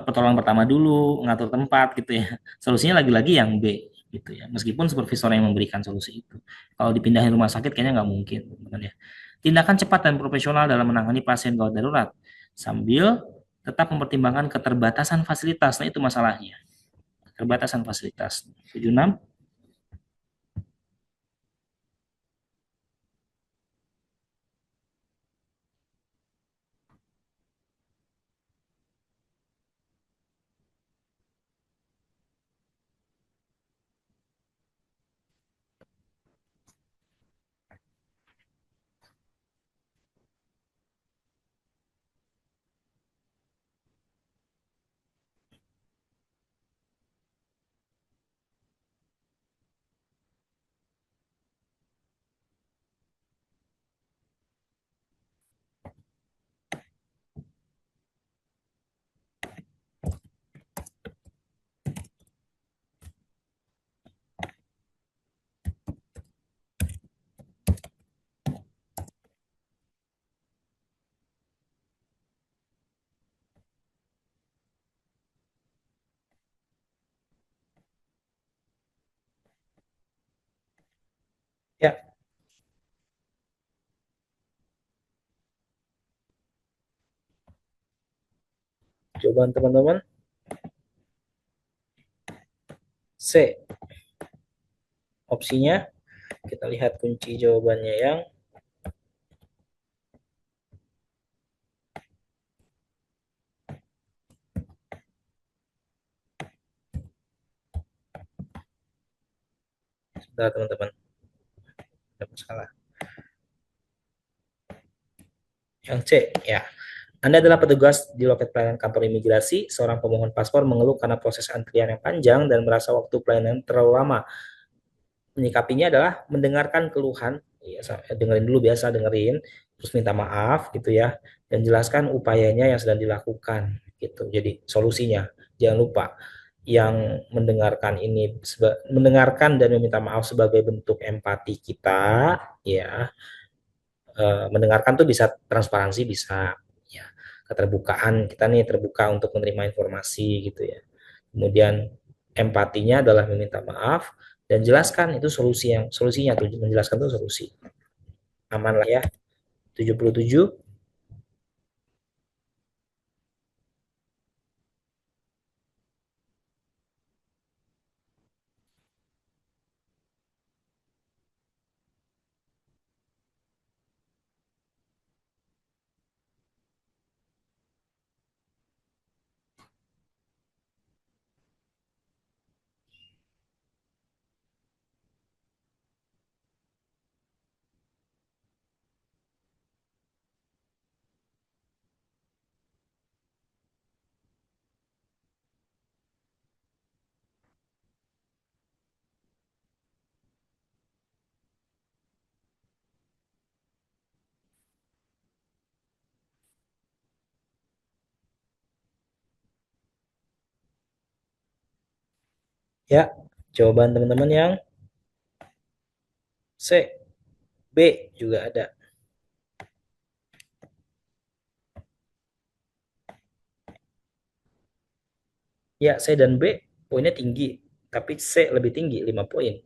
pertolongan pertama dulu, ngatur tempat gitu ya. Solusinya lagi-lagi yang B gitu ya. Meskipun supervisor yang memberikan solusi itu. Kalau dipindahin rumah sakit kayaknya nggak mungkin, teman-teman ya. Tindakan cepat dan profesional dalam menangani pasien gawat darurat sambil tetap mempertimbangkan keterbatasan fasilitas. Nah, itu masalahnya. Keterbatasan fasilitas. 76. Ya, jawaban teman-teman C. Opsinya kita lihat kunci jawabannya yang sebentar teman-teman. Ada masalah. Yang C, ya. Anda adalah petugas di loket pelayanan kantor imigrasi. Seorang pemohon paspor mengeluh karena proses antrian yang panjang dan merasa waktu pelayanan terlalu lama. Menyikapinya adalah mendengarkan keluhan, ya, dengerin dulu biasa dengerin, terus minta maaf gitu ya, dan jelaskan upayanya yang sedang dilakukan gitu. Jadi solusinya jangan lupa yang mendengarkan ini mendengarkan dan meminta maaf sebagai bentuk empati kita ya. Mendengarkan tuh bisa transparansi bisa ya, keterbukaan kita nih terbuka untuk menerima informasi gitu ya. Kemudian empatinya adalah meminta maaf dan jelaskan itu solusinya tuh menjelaskan tuh solusi. Aman lah ya. 77. Ya, jawaban teman-teman yang C, B juga ada. Ya, C dan B poinnya tinggi, tapi C lebih tinggi 5 poin.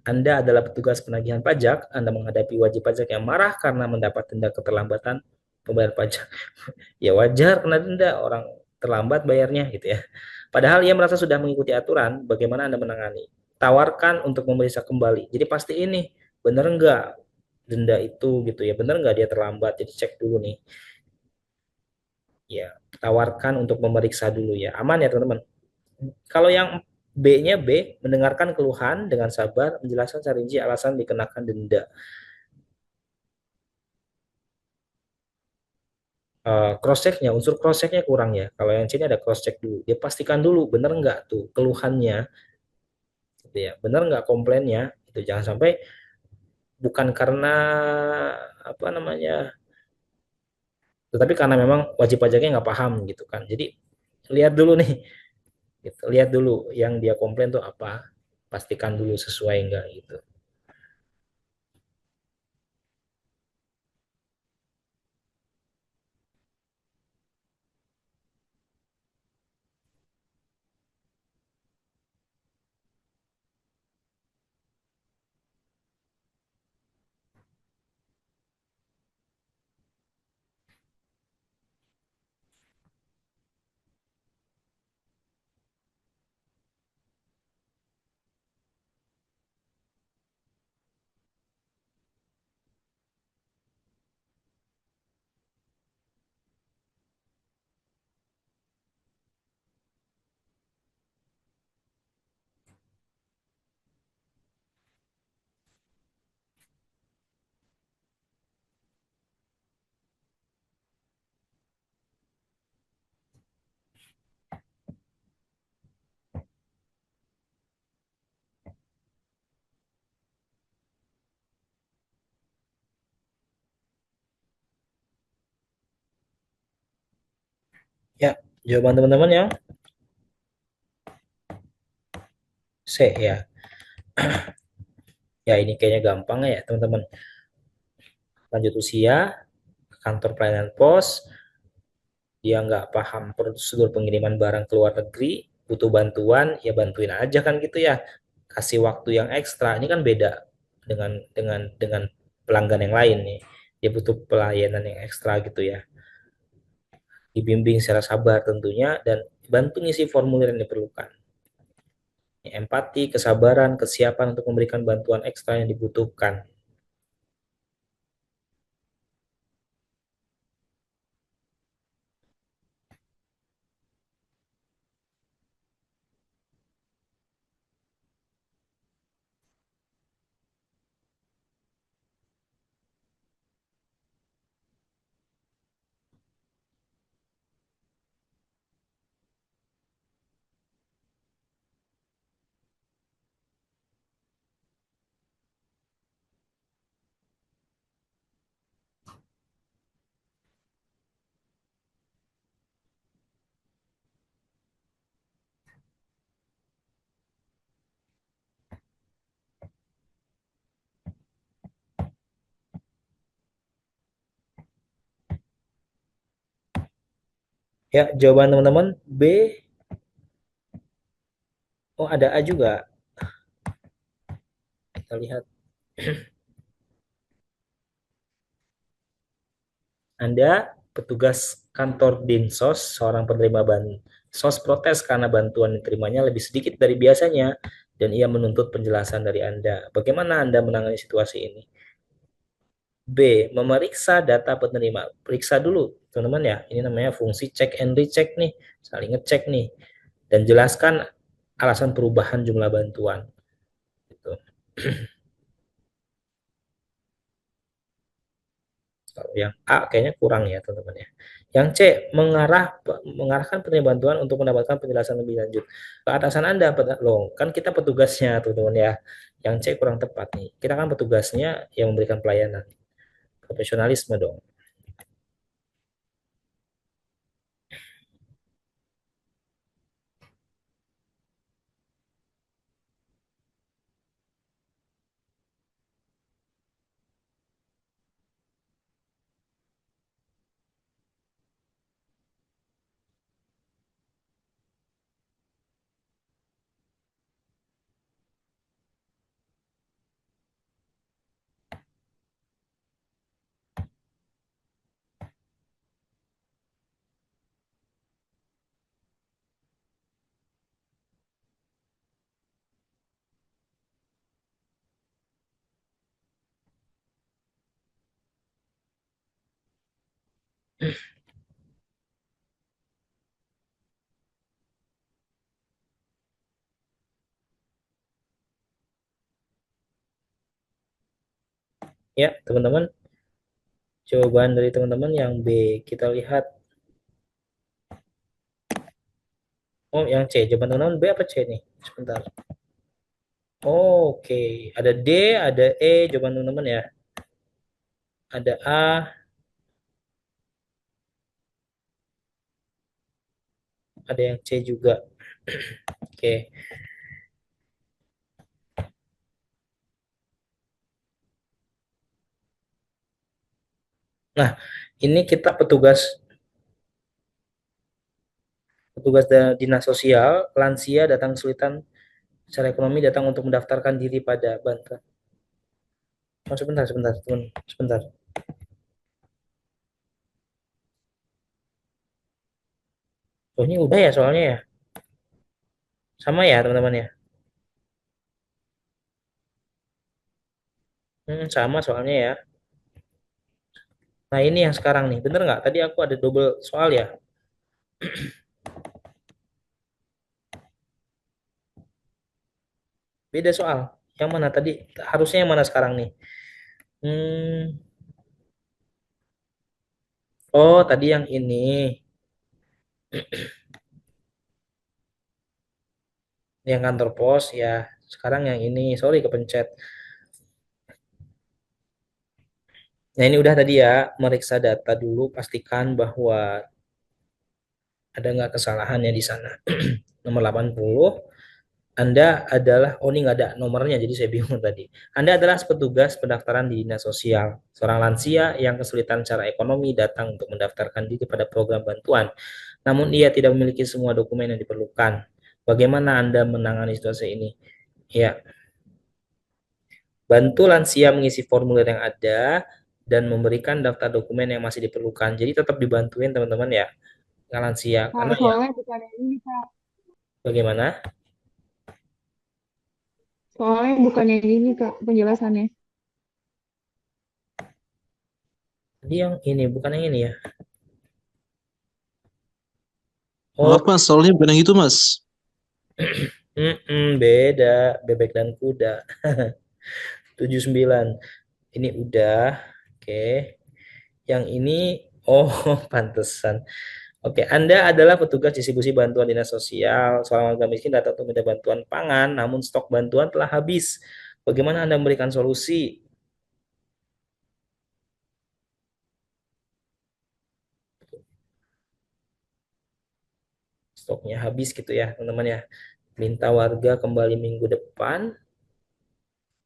Anda adalah petugas penagihan pajak, Anda menghadapi wajib pajak yang marah karena mendapat denda keterlambatan pembayar pajak. Ya wajar kena denda, orang terlambat bayarnya gitu ya. Padahal ia merasa sudah mengikuti aturan, bagaimana Anda menangani? Tawarkan untuk memeriksa kembali. Jadi pasti ini benar enggak denda itu gitu ya, benar enggak dia terlambat, jadi cek dulu nih. Ya, tawarkan untuk memeriksa dulu ya. Aman ya teman-teman. Kalau yang B-nya B, mendengarkan keluhan dengan sabar, menjelaskan secara rinci alasan dikenakan denda. cross checknya, unsur cross checknya kurang ya. Kalau yang C ini ada cross check dulu, dia pastikan dulu bener nggak tuh keluhannya, gitu ya, bener nggak komplainnya, itu jangan sampai bukan karena apa namanya, tetapi karena memang wajib pajaknya nggak paham gitu kan. Jadi lihat dulu nih, gitu, lihat dulu yang dia komplain tuh apa, pastikan dulu sesuai nggak gitu. Ya, jawaban teman-teman yang C ya. Ya ini kayaknya gampang ya teman-teman. Lanjut usia, kantor pelayanan pos, dia nggak paham prosedur pengiriman barang ke luar negeri, butuh bantuan, ya bantuin aja kan gitu ya. Kasih waktu yang ekstra, ini kan beda dengan pelanggan yang lain nih. Dia butuh pelayanan yang ekstra gitu ya. Dibimbing secara sabar tentunya dan bantu ngisi formulir yang diperlukan. Empati, kesabaran, kesiapan untuk memberikan bantuan ekstra yang dibutuhkan. Ya, jawaban teman-teman B. Oh, ada A juga. Kita lihat. Anda, petugas kantor Dinsos, seorang penerima bansos protes karena bantuan diterimanya lebih sedikit dari biasanya dan ia menuntut penjelasan dari Anda. Bagaimana Anda menangani situasi ini? B. Memeriksa data penerima. Periksa dulu, teman-teman ya. Ini namanya fungsi check and recheck nih. Saling ngecek nih. Dan jelaskan alasan perubahan jumlah bantuan. Gitu. Kalau yang A kayaknya kurang ya teman-teman ya. Yang C mengarahkan penerima bantuan untuk mendapatkan penjelasan lebih lanjut. Ke atasan Anda, loh kan kita petugasnya teman-teman ya. Yang C kurang tepat nih. Kita kan petugasnya yang memberikan pelayanan. Profesionalisme dong. Ya teman-teman, Jawaban dari teman-teman yang B. Kita lihat. Oh, yang C. Jawaban teman-teman B apa C nih? Sebentar. Oh, oke. Ada D, ada E. Jawaban teman-teman ya. Ada A, ada yang C juga. Oke. Nah, ini kita petugas petugas dinas sosial, lansia datang kesulitan secara ekonomi datang untuk mendaftarkan diri pada bantuan. Oh, sebentar, sebentar, teman. Sebentar. Oh, ini udah ya soalnya ya. Sama ya, teman-teman ya. Sama soalnya ya. Nah, ini yang sekarang nih. Bener nggak? Tadi aku ada double soal ya. Beda soal. Yang mana tadi? Harusnya yang mana sekarang nih? Hmm. Oh, tadi yang ini. Yang kantor pos ya. Sekarang yang ini. Sorry kepencet. Nah, ini udah tadi ya. Meriksa data dulu. Pastikan bahwa ada nggak kesalahannya di sana. Nomor 80. Anda adalah, oh ini nggak ada nomornya, jadi saya bingung tadi. Anda adalah petugas pendaftaran di dinas sosial. Seorang lansia yang kesulitan secara ekonomi datang untuk mendaftarkan diri pada program bantuan. Namun ia tidak memiliki semua dokumen yang diperlukan. Bagaimana Anda menangani situasi ini? Ya, bantu lansia mengisi formulir yang ada dan memberikan daftar dokumen yang masih diperlukan. Jadi tetap dibantuin teman-teman ya, lansia. Kak, Karena ya, soalnya bukan yang ini, Kak. bagaimana? Soalnya bukan yang ini, Kak, penjelasannya. Tadi yang ini, bukan yang ini ya. Maaf Oh, mas, soalnya bukan yang itu mas. beda bebek dan kuda. 79 ini udah. Oke, yang ini oh pantesan. Oke, Anda adalah petugas distribusi bantuan dinas sosial. Seorang warga miskin datang untuk minta bantuan pangan, namun stok bantuan telah habis. Bagaimana Anda memberikan solusi? Stoknya habis gitu ya, teman-teman ya. Minta warga kembali minggu depan,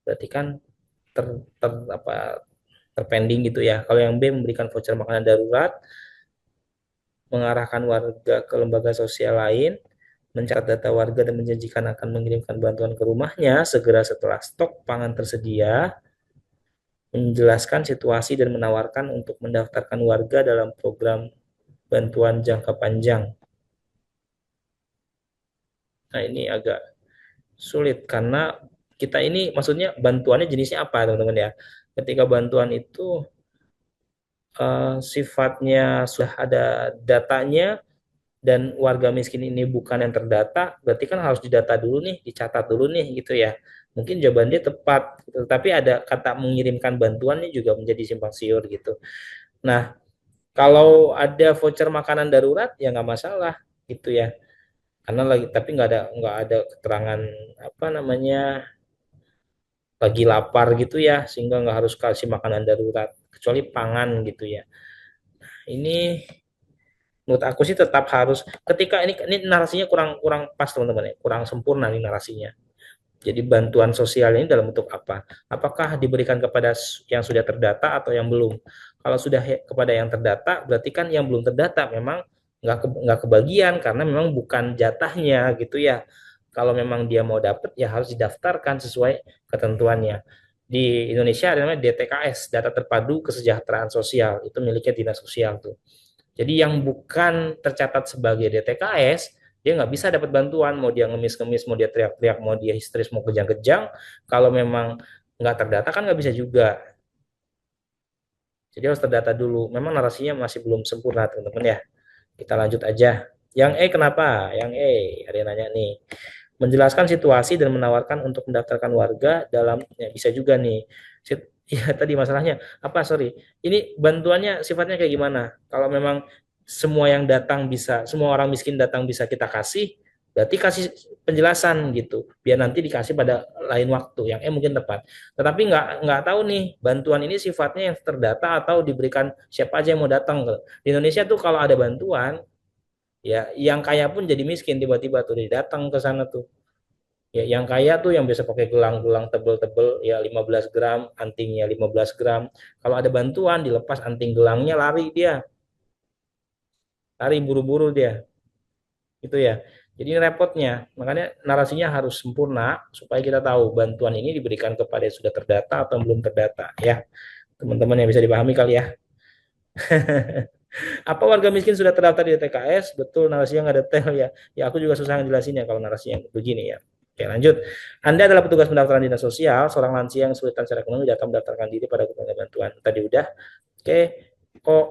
berarti kan ter, apa terpending gitu ya. Kalau yang B memberikan voucher makanan darurat, mengarahkan warga ke lembaga sosial lain, mencatat data warga dan menjanjikan akan mengirimkan bantuan ke rumahnya segera setelah stok pangan tersedia, menjelaskan situasi dan menawarkan untuk mendaftarkan warga dalam program bantuan jangka panjang. Nah, ini agak sulit karena kita ini maksudnya bantuannya jenisnya apa, teman-teman ya. Ketika bantuan itu sifatnya sudah ada datanya dan warga miskin ini bukan yang terdata, berarti kan harus didata dulu nih, dicatat dulu nih gitu ya. Mungkin jawaban dia tepat, gitu. Tapi ada kata mengirimkan bantuan ini juga menjadi simpang siur gitu. Nah, kalau ada voucher makanan darurat ya nggak masalah gitu ya. Karena lagi tapi nggak ada keterangan apa namanya lagi lapar gitu ya, sehingga nggak harus kasih makanan darurat kecuali pangan gitu ya. Ini menurut aku sih tetap harus ketika ini narasinya kurang kurang pas teman-teman ya, kurang sempurna nih narasinya. Jadi bantuan sosial ini dalam bentuk apa? Apakah diberikan kepada yang sudah terdata atau yang belum? Kalau sudah kepada yang terdata, berarti kan yang belum terdata memang nggak kebagian karena memang bukan jatahnya gitu ya. Kalau memang dia mau dapat ya harus didaftarkan sesuai ketentuannya. Di Indonesia ada namanya DTKS, Data Terpadu Kesejahteraan Sosial, itu miliknya dinas sosial tuh. Jadi yang bukan tercatat sebagai DTKS, dia nggak bisa dapat bantuan, mau dia ngemis-ngemis, mau dia teriak-teriak, mau dia histeris, mau kejang-kejang, kalau memang nggak terdata kan nggak bisa juga. Jadi harus terdata dulu. Memang narasinya masih belum sempurna, teman-teman ya. Kita lanjut aja. Yang E kenapa? Yang E, ada yang nanya nih. Menjelaskan situasi dan menawarkan untuk mendaftarkan warga dalam, ya bisa juga nih. Ya, tadi masalahnya apa? Sorry. Ini bantuannya sifatnya kayak gimana? Kalau memang semua yang datang bisa, semua orang miskin datang bisa kita kasih, berarti kasih penjelasan gitu. Biar nanti dikasih pada lain waktu yang mungkin tepat. Tetapi nggak tahu nih bantuan ini sifatnya yang terdata atau diberikan siapa aja yang mau datang ke. Di Indonesia tuh kalau ada bantuan, ya yang kaya pun jadi miskin tiba-tiba tuh dia datang ke sana tuh. Ya, yang kaya tuh yang biasa pakai gelang-gelang tebel-tebel ya 15 gram, antingnya 15 gram. Kalau ada bantuan dilepas anting gelangnya lari dia, lari buru-buru dia. Itu ya. Jadi ini repotnya. Makanya narasinya harus sempurna supaya kita tahu bantuan ini diberikan kepada yang sudah terdata atau belum terdata ya. Teman-teman yang bisa dipahami kali ya. Apa warga miskin sudah terdaftar di TKS? Betul, narasinya nggak detail ya. Ya aku juga susah ngejelasinnya kalau narasinya begini ya. Oke, lanjut. Anda adalah petugas pendaftaran dinas sosial, seorang lansia yang kesulitan secara ekonomi datang mendaftarkan diri pada keluarga bantuan. Tadi udah. Oke, kok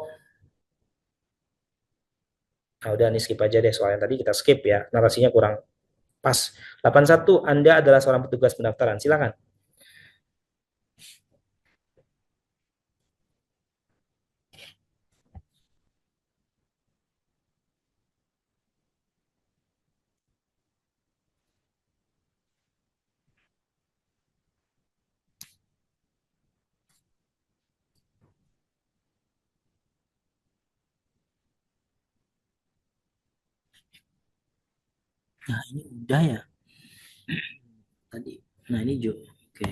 nah udah nih skip aja deh soalnya tadi kita skip ya. Narasinya kurang pas. 81, Anda adalah seorang petugas pendaftaran. Silakan. Nah, ini udah ya tadi. Nah, ini Jo. Oke.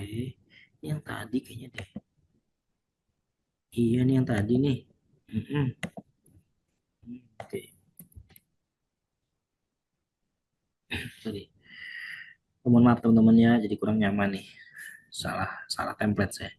Ini yang tadi kayaknya deh. Iya nih yang tadi nih. Mm-mm. Oke, sorry. Mohon maaf teman-teman ya, jadi kurang nyaman nih. Salah, salah template saya.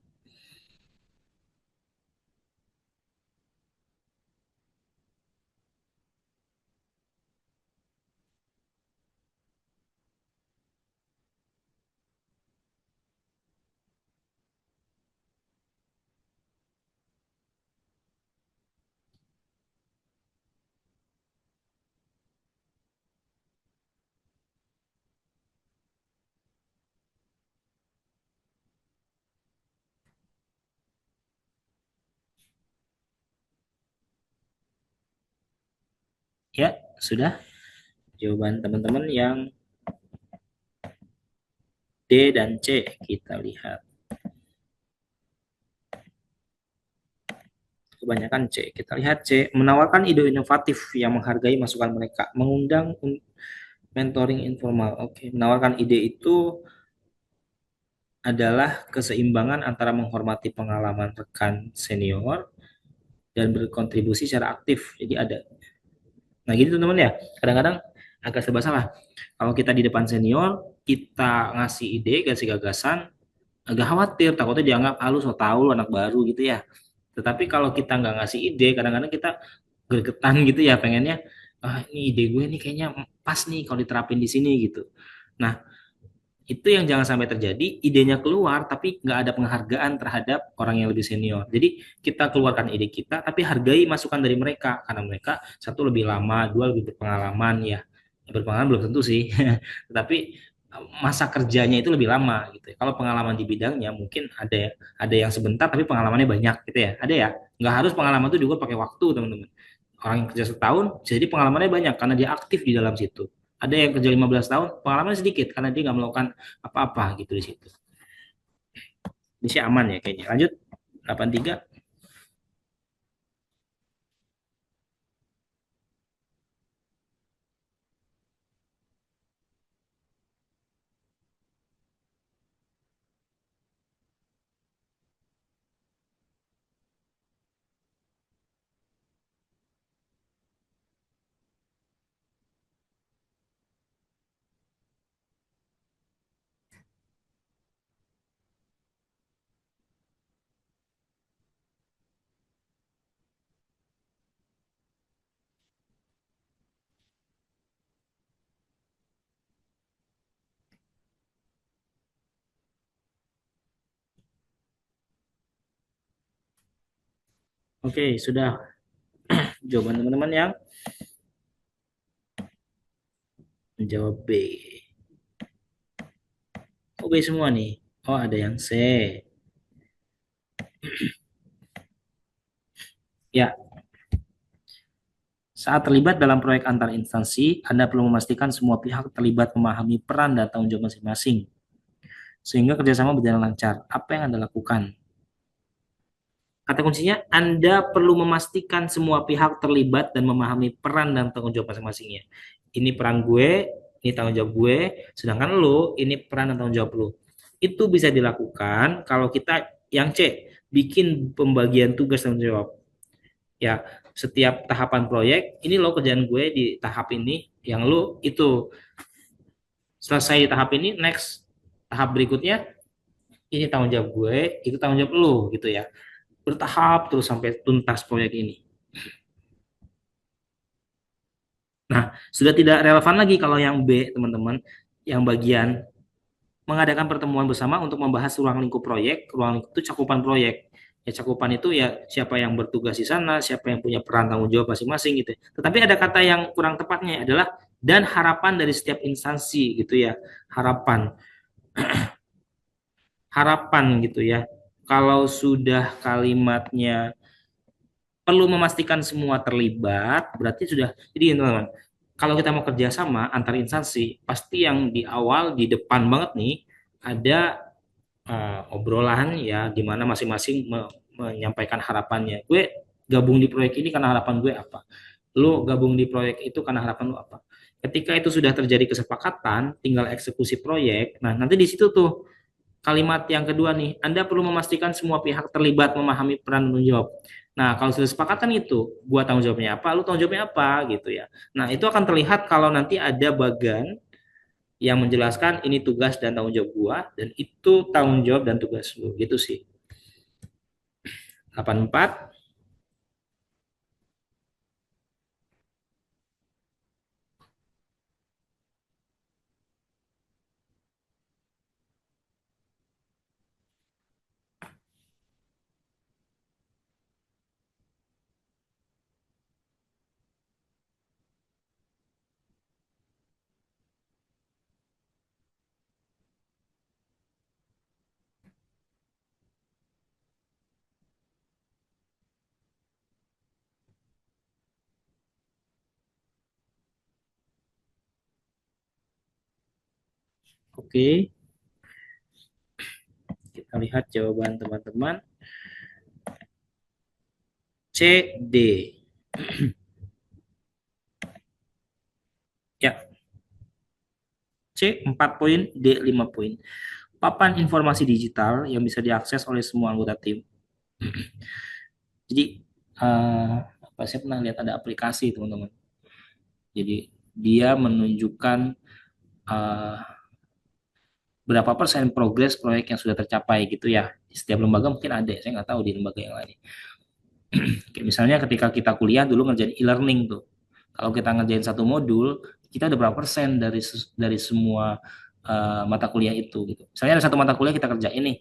Ya, sudah jawaban teman-teman yang D dan C kita lihat. Kebanyakan C. Kita lihat C, menawarkan ide inovatif yang menghargai masukan mereka, mengundang mentoring informal. Oke, menawarkan ide itu adalah keseimbangan antara menghormati pengalaman rekan senior dan berkontribusi secara aktif. Jadi ada. Nah, gitu teman-teman ya. Kadang-kadang agak serba salah. Kalau kita di depan senior, kita ngasih ide, ngasih gagasan, agak khawatir, takutnya dianggap lu so tau lu anak baru gitu ya. Tetapi kalau kita nggak ngasih ide, kadang-kadang kita gregetan gitu ya, pengennya ini ide gue nih kayaknya pas nih kalau diterapin di sini gitu. Nah, itu yang jangan sampai terjadi, idenya keluar tapi nggak ada penghargaan terhadap orang yang lebih senior. Jadi kita keluarkan ide kita tapi hargai masukan dari mereka karena mereka satu lebih lama, dua lebih berpengalaman ya. Berpengalaman belum tentu sih, tetapi masa kerjanya itu lebih lama gitu ya. Kalau pengalaman di bidangnya mungkin ada yang sebentar tapi pengalamannya banyak gitu ya. Ada ya, nggak harus pengalaman itu juga pakai waktu teman-teman. Orang yang kerja setahun jadi pengalamannya banyak karena dia aktif di dalam situ. Ada yang kerja 15 tahun, pengalamannya sedikit karena dia nggak melakukan apa-apa gitu di situ. Ini sih aman ya kayaknya. Lanjut, 83. Oke, sudah jawaban teman-teman yang menjawab B. Oh, B semua nih. Oh, ada yang C. Ya, saat terlibat dalam proyek antar instansi, Anda perlu memastikan semua pihak terlibat memahami peran dan tanggung jawab masing-masing, sehingga kerjasama berjalan lancar. Apa yang Anda lakukan? Kata kuncinya, Anda perlu memastikan semua pihak terlibat dan memahami peran dan tanggung jawab masing-masingnya. Ini peran gue, ini tanggung jawab gue, sedangkan lo, ini peran dan tanggung jawab lo. Itu bisa dilakukan kalau kita yang C, bikin pembagian tugas dan tanggung jawab. Ya, setiap tahapan proyek, ini lo kerjaan gue di tahap ini, yang lo itu selesai di tahap ini, next tahap berikutnya, ini tanggung jawab gue, itu tanggung jawab lo gitu ya. Bertahap terus sampai tuntas proyek ini. Nah, sudah tidak relevan lagi kalau yang B, teman-teman, yang bagian mengadakan pertemuan bersama untuk membahas ruang lingkup proyek. Ruang lingkup itu cakupan proyek. Ya, cakupan itu ya siapa yang bertugas di sana, siapa yang punya peran tanggung jawab masing-masing gitu. Tetapi ada kata yang kurang tepatnya adalah dan harapan dari setiap instansi gitu ya. Harapan. Harapan gitu ya. Kalau sudah kalimatnya perlu memastikan semua terlibat, berarti sudah. Jadi teman-teman, kalau kita mau kerjasama antar instansi, pasti yang di awal di depan banget nih ada obrolan ya, di mana masing-masing menyampaikan harapannya. Gue gabung di proyek ini karena harapan gue apa? Lo gabung di proyek itu karena harapan lo apa? Ketika itu sudah terjadi kesepakatan, tinggal eksekusi proyek. Nah, nanti di situ tuh kalimat yang kedua nih, Anda perlu memastikan semua pihak terlibat memahami peran dan tanggung jawab. Nah, kalau sudah sepakatan itu, gua tanggung jawabnya apa, lu tanggung jawabnya apa, gitu ya. Nah, itu akan terlihat kalau nanti ada bagan yang menjelaskan ini tugas dan tanggung jawab gua, dan itu tanggung jawab dan tugas lu, gitu sih. 84. Oke, kita lihat jawaban teman-teman. C, D. Ya, C 4 poin, D 5 poin. Papan informasi digital yang bisa diakses oleh semua anggota tim. Jadi apa saya pernah lihat ada aplikasi teman-teman. Jadi dia menunjukkan uh, berapa persen progres proyek yang sudah tercapai gitu ya. Di setiap lembaga mungkin ada, saya nggak tahu di lembaga yang lain. Kayak misalnya ketika kita kuliah dulu ngerjain e-learning tuh. Kalau kita ngerjain satu modul, kita udah berapa persen dari semua mata kuliah itu gitu. Misalnya ada satu mata kuliah kita kerjain nih,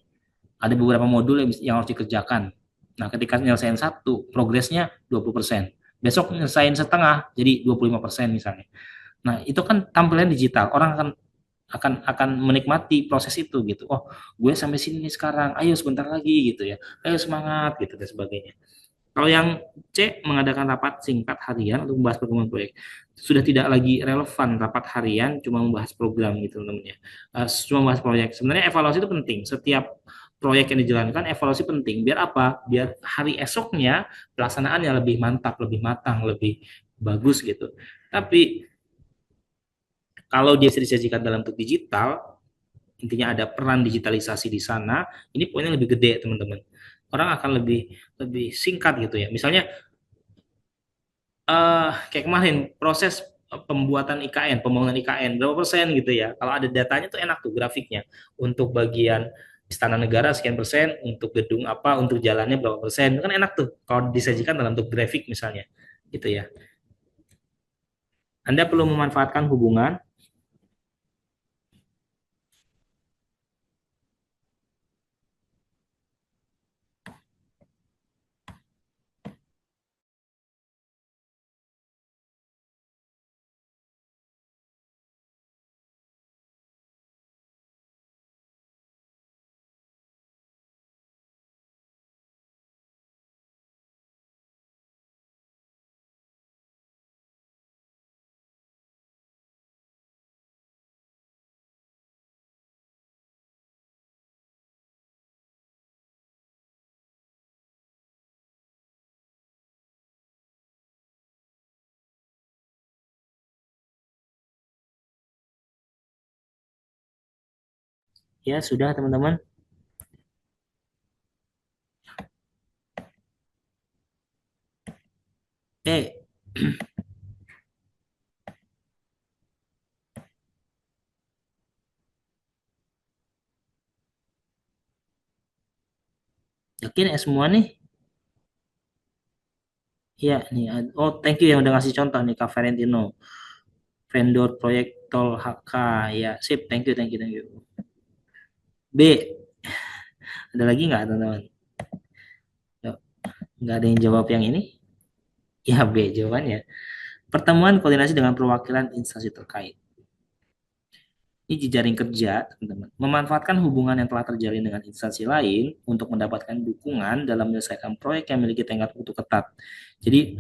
ada beberapa modul yang harus dikerjakan. Nah, ketika nyelesain satu, progresnya 20%. Besok nyelesain setengah, jadi 25% misalnya. Nah, itu kan tampilan digital. Orang akan menikmati proses itu gitu. Oh, gue sampai sini nih sekarang. Ayo sebentar lagi gitu ya. Ayo semangat gitu dan sebagainya. Kalau yang C mengadakan rapat singkat harian untuk membahas perkembangan proyek, sudah tidak lagi relevan rapat harian, cuma membahas program gitu teman-teman ya. Cuma membahas proyek. Sebenarnya evaluasi itu penting. Setiap proyek yang dijalankan evaluasi penting. Biar apa? Biar hari esoknya pelaksanaannya lebih mantap, lebih matang, lebih bagus gitu. Tapi kalau dia disajikan dalam bentuk digital, intinya ada peran digitalisasi di sana, ini poinnya lebih gede teman-teman. Orang akan lebih lebih singkat gitu ya. Misalnya kayak kemarin proses pembuatan IKN, pembangunan IKN berapa persen gitu ya. Kalau ada datanya tuh enak tuh grafiknya. Untuk bagian Istana Negara sekian persen, untuk gedung apa, untuk jalannya berapa persen. Itu kan enak tuh kalau disajikan dalam bentuk grafik misalnya. Gitu ya. Anda perlu memanfaatkan hubungan Ya, sudah teman-teman. Eh, yakin ya semua nih? Iya, nih. Oh, thank you yang udah ngasih contoh nih, Kak Valentino. Vendor proyek tol HK. Ya, sip. Thank you, thank you, thank you. B, ada lagi nggak teman-teman? Yuk, nggak ada yang jawab yang ini? Ya, B jawabannya. Pertemuan koordinasi dengan perwakilan instansi terkait. Ini jejaring kerja, teman-teman. Memanfaatkan hubungan yang telah terjalin dengan instansi lain untuk mendapatkan dukungan dalam menyelesaikan proyek yang memiliki tenggat waktu ketat. Jadi,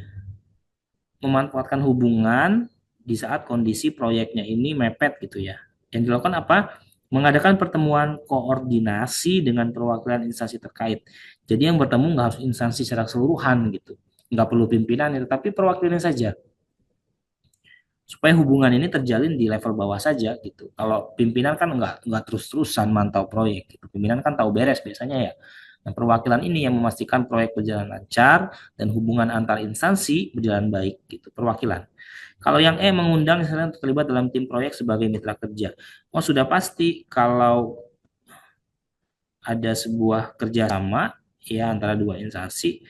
memanfaatkan hubungan di saat kondisi proyeknya ini mepet gitu ya. Yang dilakukan apa? Mengadakan pertemuan koordinasi dengan perwakilan instansi terkait. Jadi yang bertemu nggak harus instansi secara keseluruhan gitu. Nggak perlu pimpinan, tapi perwakilan saja supaya hubungan ini terjalin di level bawah saja gitu. Kalau pimpinan kan nggak terus-terusan mantau proyek gitu. Pimpinan kan tahu beres biasanya ya. Nah, perwakilan ini yang memastikan proyek berjalan lancar dan hubungan antar instansi berjalan baik gitu. Perwakilan. Kalau yang E mengundang misalnya untuk terlibat dalam tim proyek sebagai mitra kerja. Oh, sudah pasti kalau ada sebuah kerjasama ya antara dua instansi,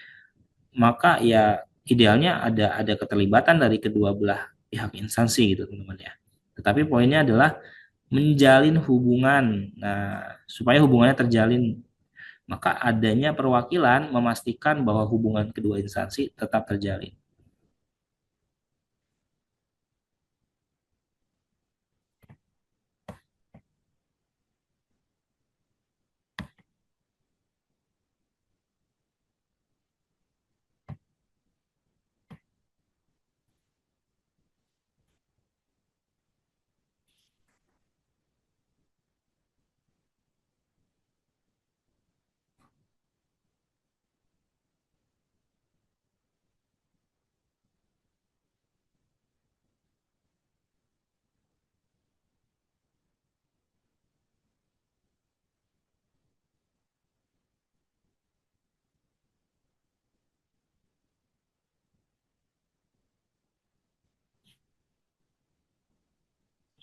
maka ya idealnya ada keterlibatan dari kedua belah pihak instansi gitu teman-teman ya. Tetapi poinnya adalah menjalin hubungan. Nah, supaya hubungannya terjalin, maka adanya perwakilan memastikan bahwa hubungan kedua instansi tetap terjalin.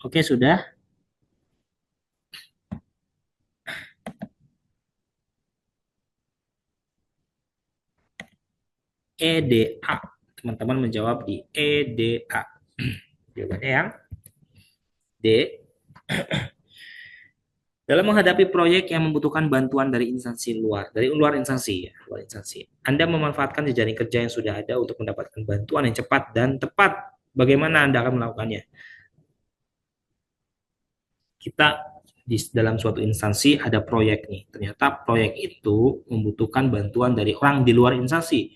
Oke, sudah. EDA. Teman-teman menjawab di EDA. Jawabannya yang D. Dalam menghadapi proyek yang membutuhkan bantuan dari instansi luar, dari luar instansi ya, luar instansi. Anda memanfaatkan jejaring kerja yang sudah ada untuk mendapatkan bantuan yang cepat dan tepat. Bagaimana Anda akan melakukannya? Kita di dalam suatu instansi ada proyek nih. Ternyata proyek itu membutuhkan bantuan dari orang di luar instansi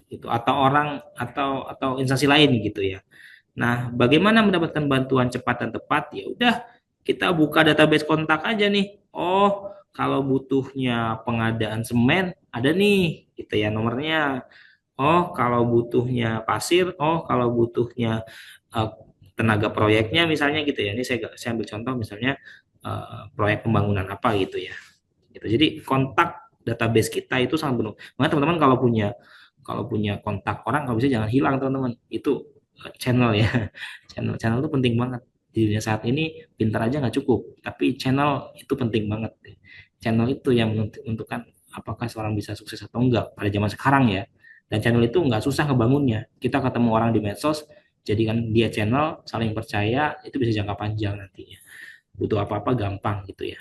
gitu atau orang atau instansi lain gitu ya. Nah, bagaimana mendapatkan bantuan cepat dan tepat? Ya udah, kita buka database kontak aja nih. Oh, kalau butuhnya pengadaan semen, ada nih, gitu ya nomornya. Oh, kalau butuhnya pasir, oh, kalau butuhnya eh, tenaga proyeknya misalnya gitu ya. Ini saya ambil contoh misalnya proyek pembangunan apa gitu ya. Gitu. Jadi kontak database kita itu sangat penuh. Makanya teman-teman kalau punya kontak orang kalau bisa jangan hilang teman-teman. Itu channel ya. Channel itu penting banget. Di dunia saat ini pintar aja nggak cukup, tapi channel itu penting banget. Channel itu yang menentukan apakah seorang bisa sukses atau enggak pada zaman sekarang ya. Dan channel itu nggak susah ngebangunnya. Kita ketemu orang di medsos, jadikan dia channel, saling percaya, itu bisa jangka panjang nantinya. Butuh apa-apa gampang gitu ya.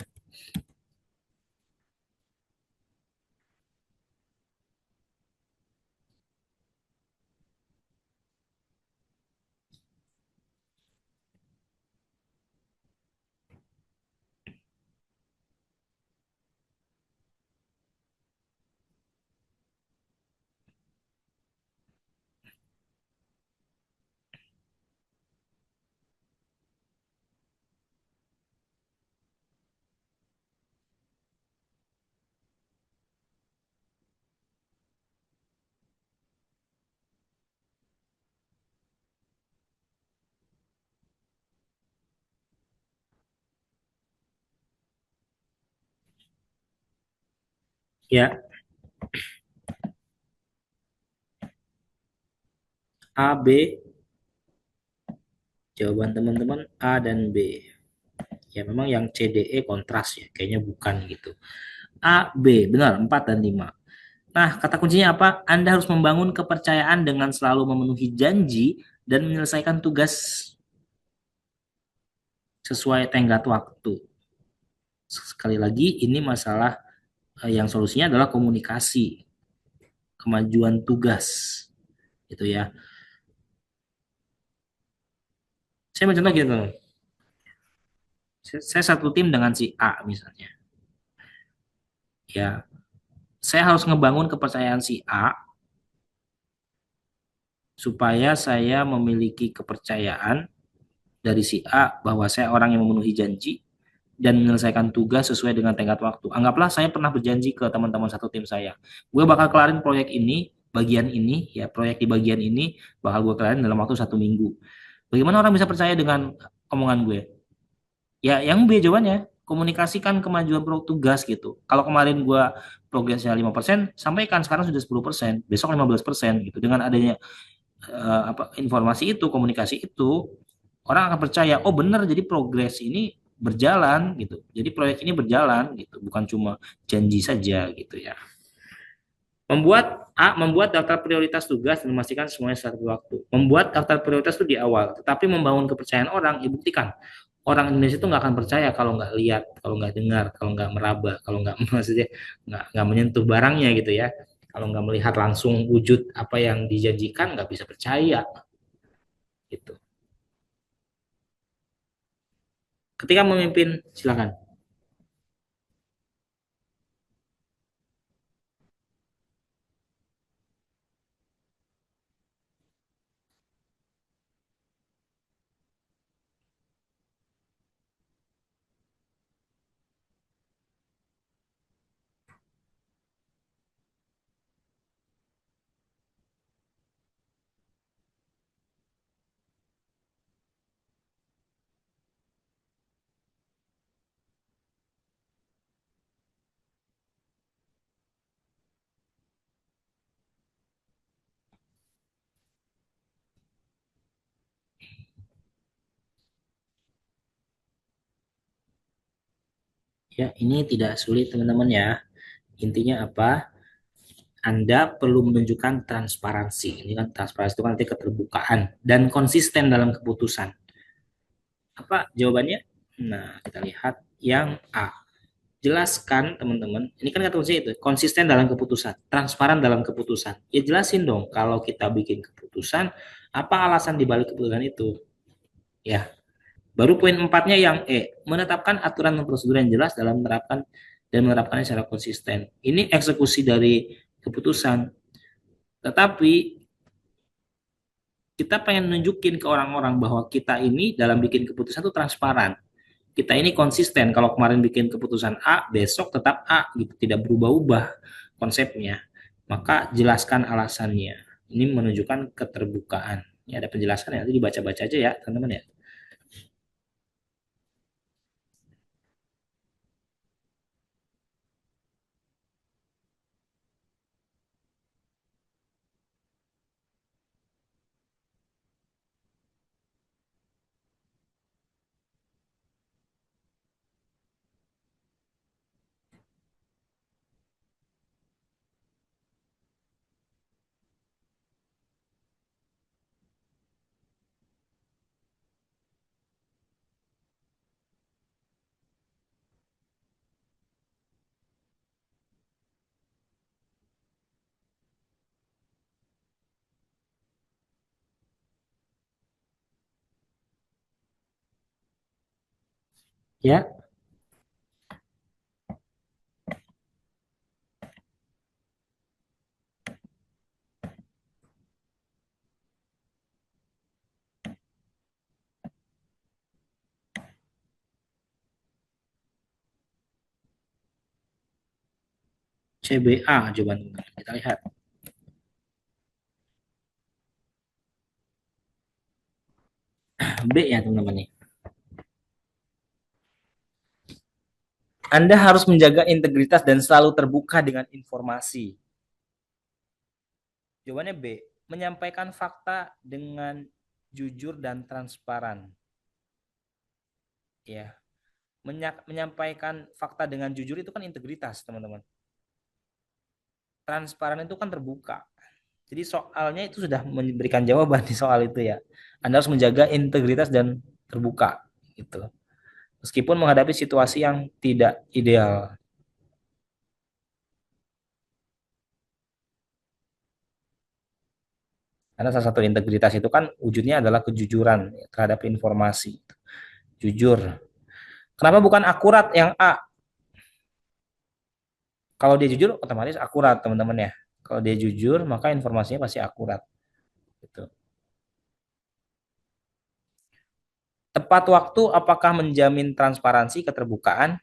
Ya, A, B, jawaban teman-teman A dan B. Ya, memang yang C, D, E kontras ya, kayaknya bukan gitu. A, B, benar, 4 dan 5. Nah, kata kuncinya apa? Anda harus membangun kepercayaan dengan selalu memenuhi janji dan menyelesaikan tugas sesuai tenggat waktu. Sekali lagi, ini masalah yang solusinya adalah komunikasi, kemajuan tugas, gitu ya. Saya mencontoh gitu, teman. Saya satu tim dengan si A misalnya. Ya, saya harus ngebangun kepercayaan si A supaya saya memiliki kepercayaan dari si A bahwa saya orang yang memenuhi janji dan menyelesaikan tugas sesuai dengan tenggat waktu. Anggaplah saya pernah berjanji ke teman-teman satu tim saya, gue bakal kelarin proyek ini, bagian ini, ya proyek di bagian ini bakal gue kelarin dalam waktu 1 minggu. Bagaimana orang bisa percaya dengan omongan gue? Ya, yang B jawabannya komunikasikan kemajuan tugas gitu. Kalau kemarin gue progresnya 5%, sampaikan sekarang sudah 10%, besok 15% gitu. Dengan adanya informasi itu, komunikasi itu, orang akan percaya, oh benar, jadi progres ini berjalan gitu. Jadi proyek ini berjalan gitu, bukan cuma janji saja gitu ya. Membuat daftar prioritas tugas dan memastikan semuanya sesuai waktu. Membuat daftar prioritas itu di awal, tetapi membangun kepercayaan orang, dibuktikan. Orang Indonesia itu nggak akan percaya kalau nggak lihat, kalau nggak dengar, kalau nggak meraba, kalau nggak maksudnya nggak menyentuh barangnya gitu ya. Kalau nggak melihat langsung wujud apa yang dijanjikan, nggak bisa percaya gitu. Ketika memimpin, silakan. Ya, ini tidak sulit teman-teman ya. Intinya apa? Anda perlu menunjukkan transparansi. Ini kan transparansi itu kan nanti keterbukaan dan konsisten dalam keputusan. Apa jawabannya? Nah, kita lihat yang A. Jelaskan teman-teman, ini kan kata kunci itu, konsisten dalam keputusan, transparan dalam keputusan. Ya jelasin dong kalau kita bikin keputusan, apa alasan dibalik keputusan itu. Ya, baru poin empatnya yang E, menetapkan aturan dan prosedur yang jelas dalam menerapkannya secara konsisten. Ini eksekusi dari keputusan. Tetapi kita pengen nunjukin ke orang-orang bahwa kita ini dalam bikin keputusan itu transparan. Kita ini konsisten. Kalau kemarin bikin keputusan A, besok tetap A gitu, tidak berubah-ubah konsepnya. Maka jelaskan alasannya. Ini menunjukkan keterbukaan. Ini ada penjelasannya, nanti dibaca-baca aja ya, teman-teman ya. Ya, CBA jawaban teman-teman. Kita lihat. B ya teman-teman nih. Anda harus menjaga integritas dan selalu terbuka dengan informasi. Jawabannya B, menyampaikan fakta dengan jujur dan transparan. Ya, menyampaikan fakta dengan jujur itu kan integritas, teman-teman. Transparan itu kan terbuka. Jadi soalnya itu sudah memberikan jawaban di soal itu ya. Anda harus menjaga integritas dan terbuka gitu. Meskipun menghadapi situasi yang tidak ideal. Karena salah satu integritas itu kan wujudnya adalah kejujuran terhadap informasi. Jujur. Kenapa bukan akurat yang A? Kalau dia jujur otomatis akurat, teman-teman ya. Kalau dia jujur maka informasinya pasti akurat. Gitu. Tepat waktu apakah menjamin transparansi keterbukaan?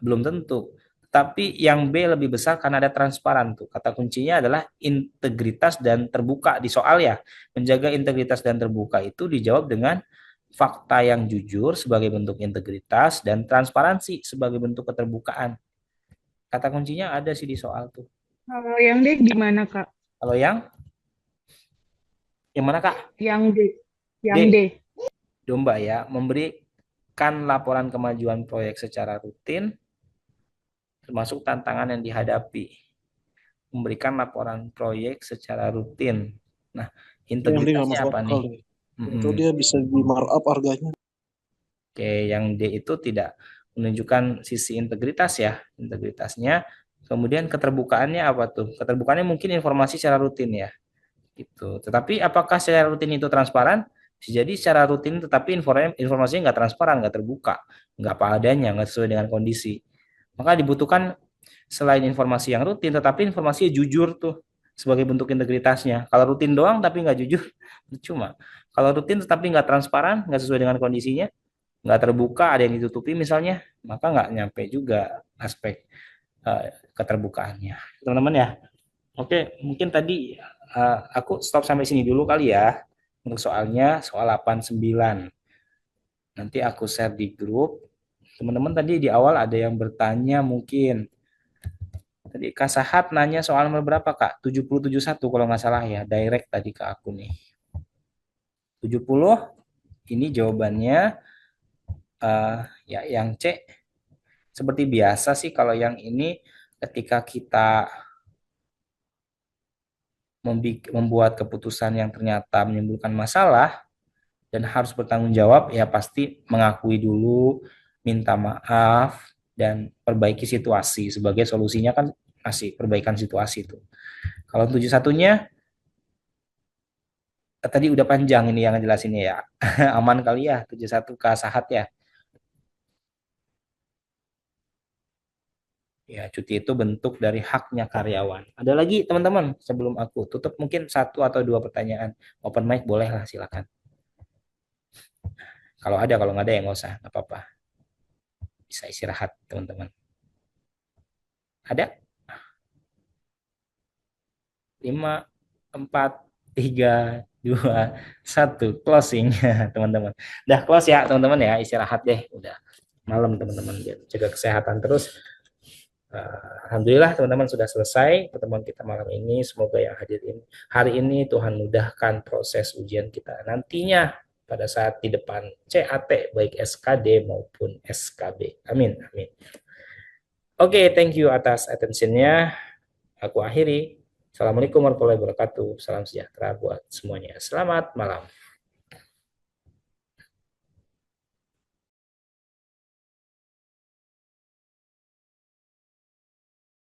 Belum tentu. Tapi yang B lebih besar karena ada transparan tuh. Kata kuncinya adalah integritas dan terbuka di soal ya. Menjaga integritas dan terbuka itu dijawab dengan fakta yang jujur sebagai bentuk integritas dan transparansi sebagai bentuk keterbukaan. Kata kuncinya ada sih di soal tuh. Kalau yang D gimana, Kak? Kalau yang mana Kak? Yang D. Yang D. D. Domba ya, memberikan laporan kemajuan proyek secara rutin termasuk tantangan yang dihadapi. Memberikan laporan proyek secara rutin. Nah, Yang dia nggak integritasnya masuk apa akal nih? deh. Itu dia bisa di markup harganya. Oke, yang D itu tidak menunjukkan sisi integritas ya. Integritasnya. Kemudian keterbukaannya apa tuh? Keterbukaannya mungkin informasi secara rutin ya. Gitu. Tetapi apakah secara rutin itu transparan? Bisa jadi secara rutin tetapi informasinya nggak transparan, nggak terbuka, nggak apa adanya, nggak sesuai dengan kondisi. Maka dibutuhkan selain informasi yang rutin, tetapi informasinya jujur tuh sebagai bentuk integritasnya. Kalau rutin doang tapi nggak jujur, cuma. Kalau rutin tetapi nggak transparan, nggak sesuai dengan kondisinya, nggak terbuka, ada yang ditutupi misalnya, maka nggak nyampe juga aspek keterbukaannya. Teman-teman ya. Oke, mungkin tadi aku stop sampai sini dulu kali ya. Untuk soalnya, soal 89. Nanti aku share di grup. Teman-teman tadi di awal ada yang bertanya mungkin. Tadi Kak Sahat nanya soal nomor berapa Kak? 7071 kalau nggak salah ya. Direct tadi ke aku nih. 70, ini jawabannya ya yang C. Seperti biasa sih kalau yang ini ketika kita membuat keputusan yang ternyata menimbulkan masalah dan harus bertanggung jawab, ya pasti mengakui dulu, minta maaf, dan perbaiki situasi. Sebagai solusinya kan masih perbaikan situasi itu. Kalau 71-nya, tadi udah panjang ini yang jelasinnya ya. Aman kali ya, 71 Kak Sahat ya. Ya, cuti itu bentuk dari haknya karyawan. Ada lagi teman-teman sebelum aku tutup mungkin satu atau dua pertanyaan. Open mic boleh lah silakan. Kalau nggak ada ya nggak usah, nggak apa-apa. Bisa istirahat teman-teman. Ada? 5, 4, 3, 2, 1. Closing teman-teman. Udah close ya teman-teman ya, istirahat deh. Udah malam teman-teman. Jaga kesehatan terus. Alhamdulillah teman-teman sudah selesai pertemuan kita malam ini. Semoga yang hadirin hari ini Tuhan mudahkan proses ujian kita nantinya pada saat di depan CAT baik SKD maupun SKB. Amin. Amin. Oke, thank you atas attention-nya. Aku akhiri. Assalamualaikum warahmatullahi wabarakatuh. Salam sejahtera buat semuanya. Selamat malam.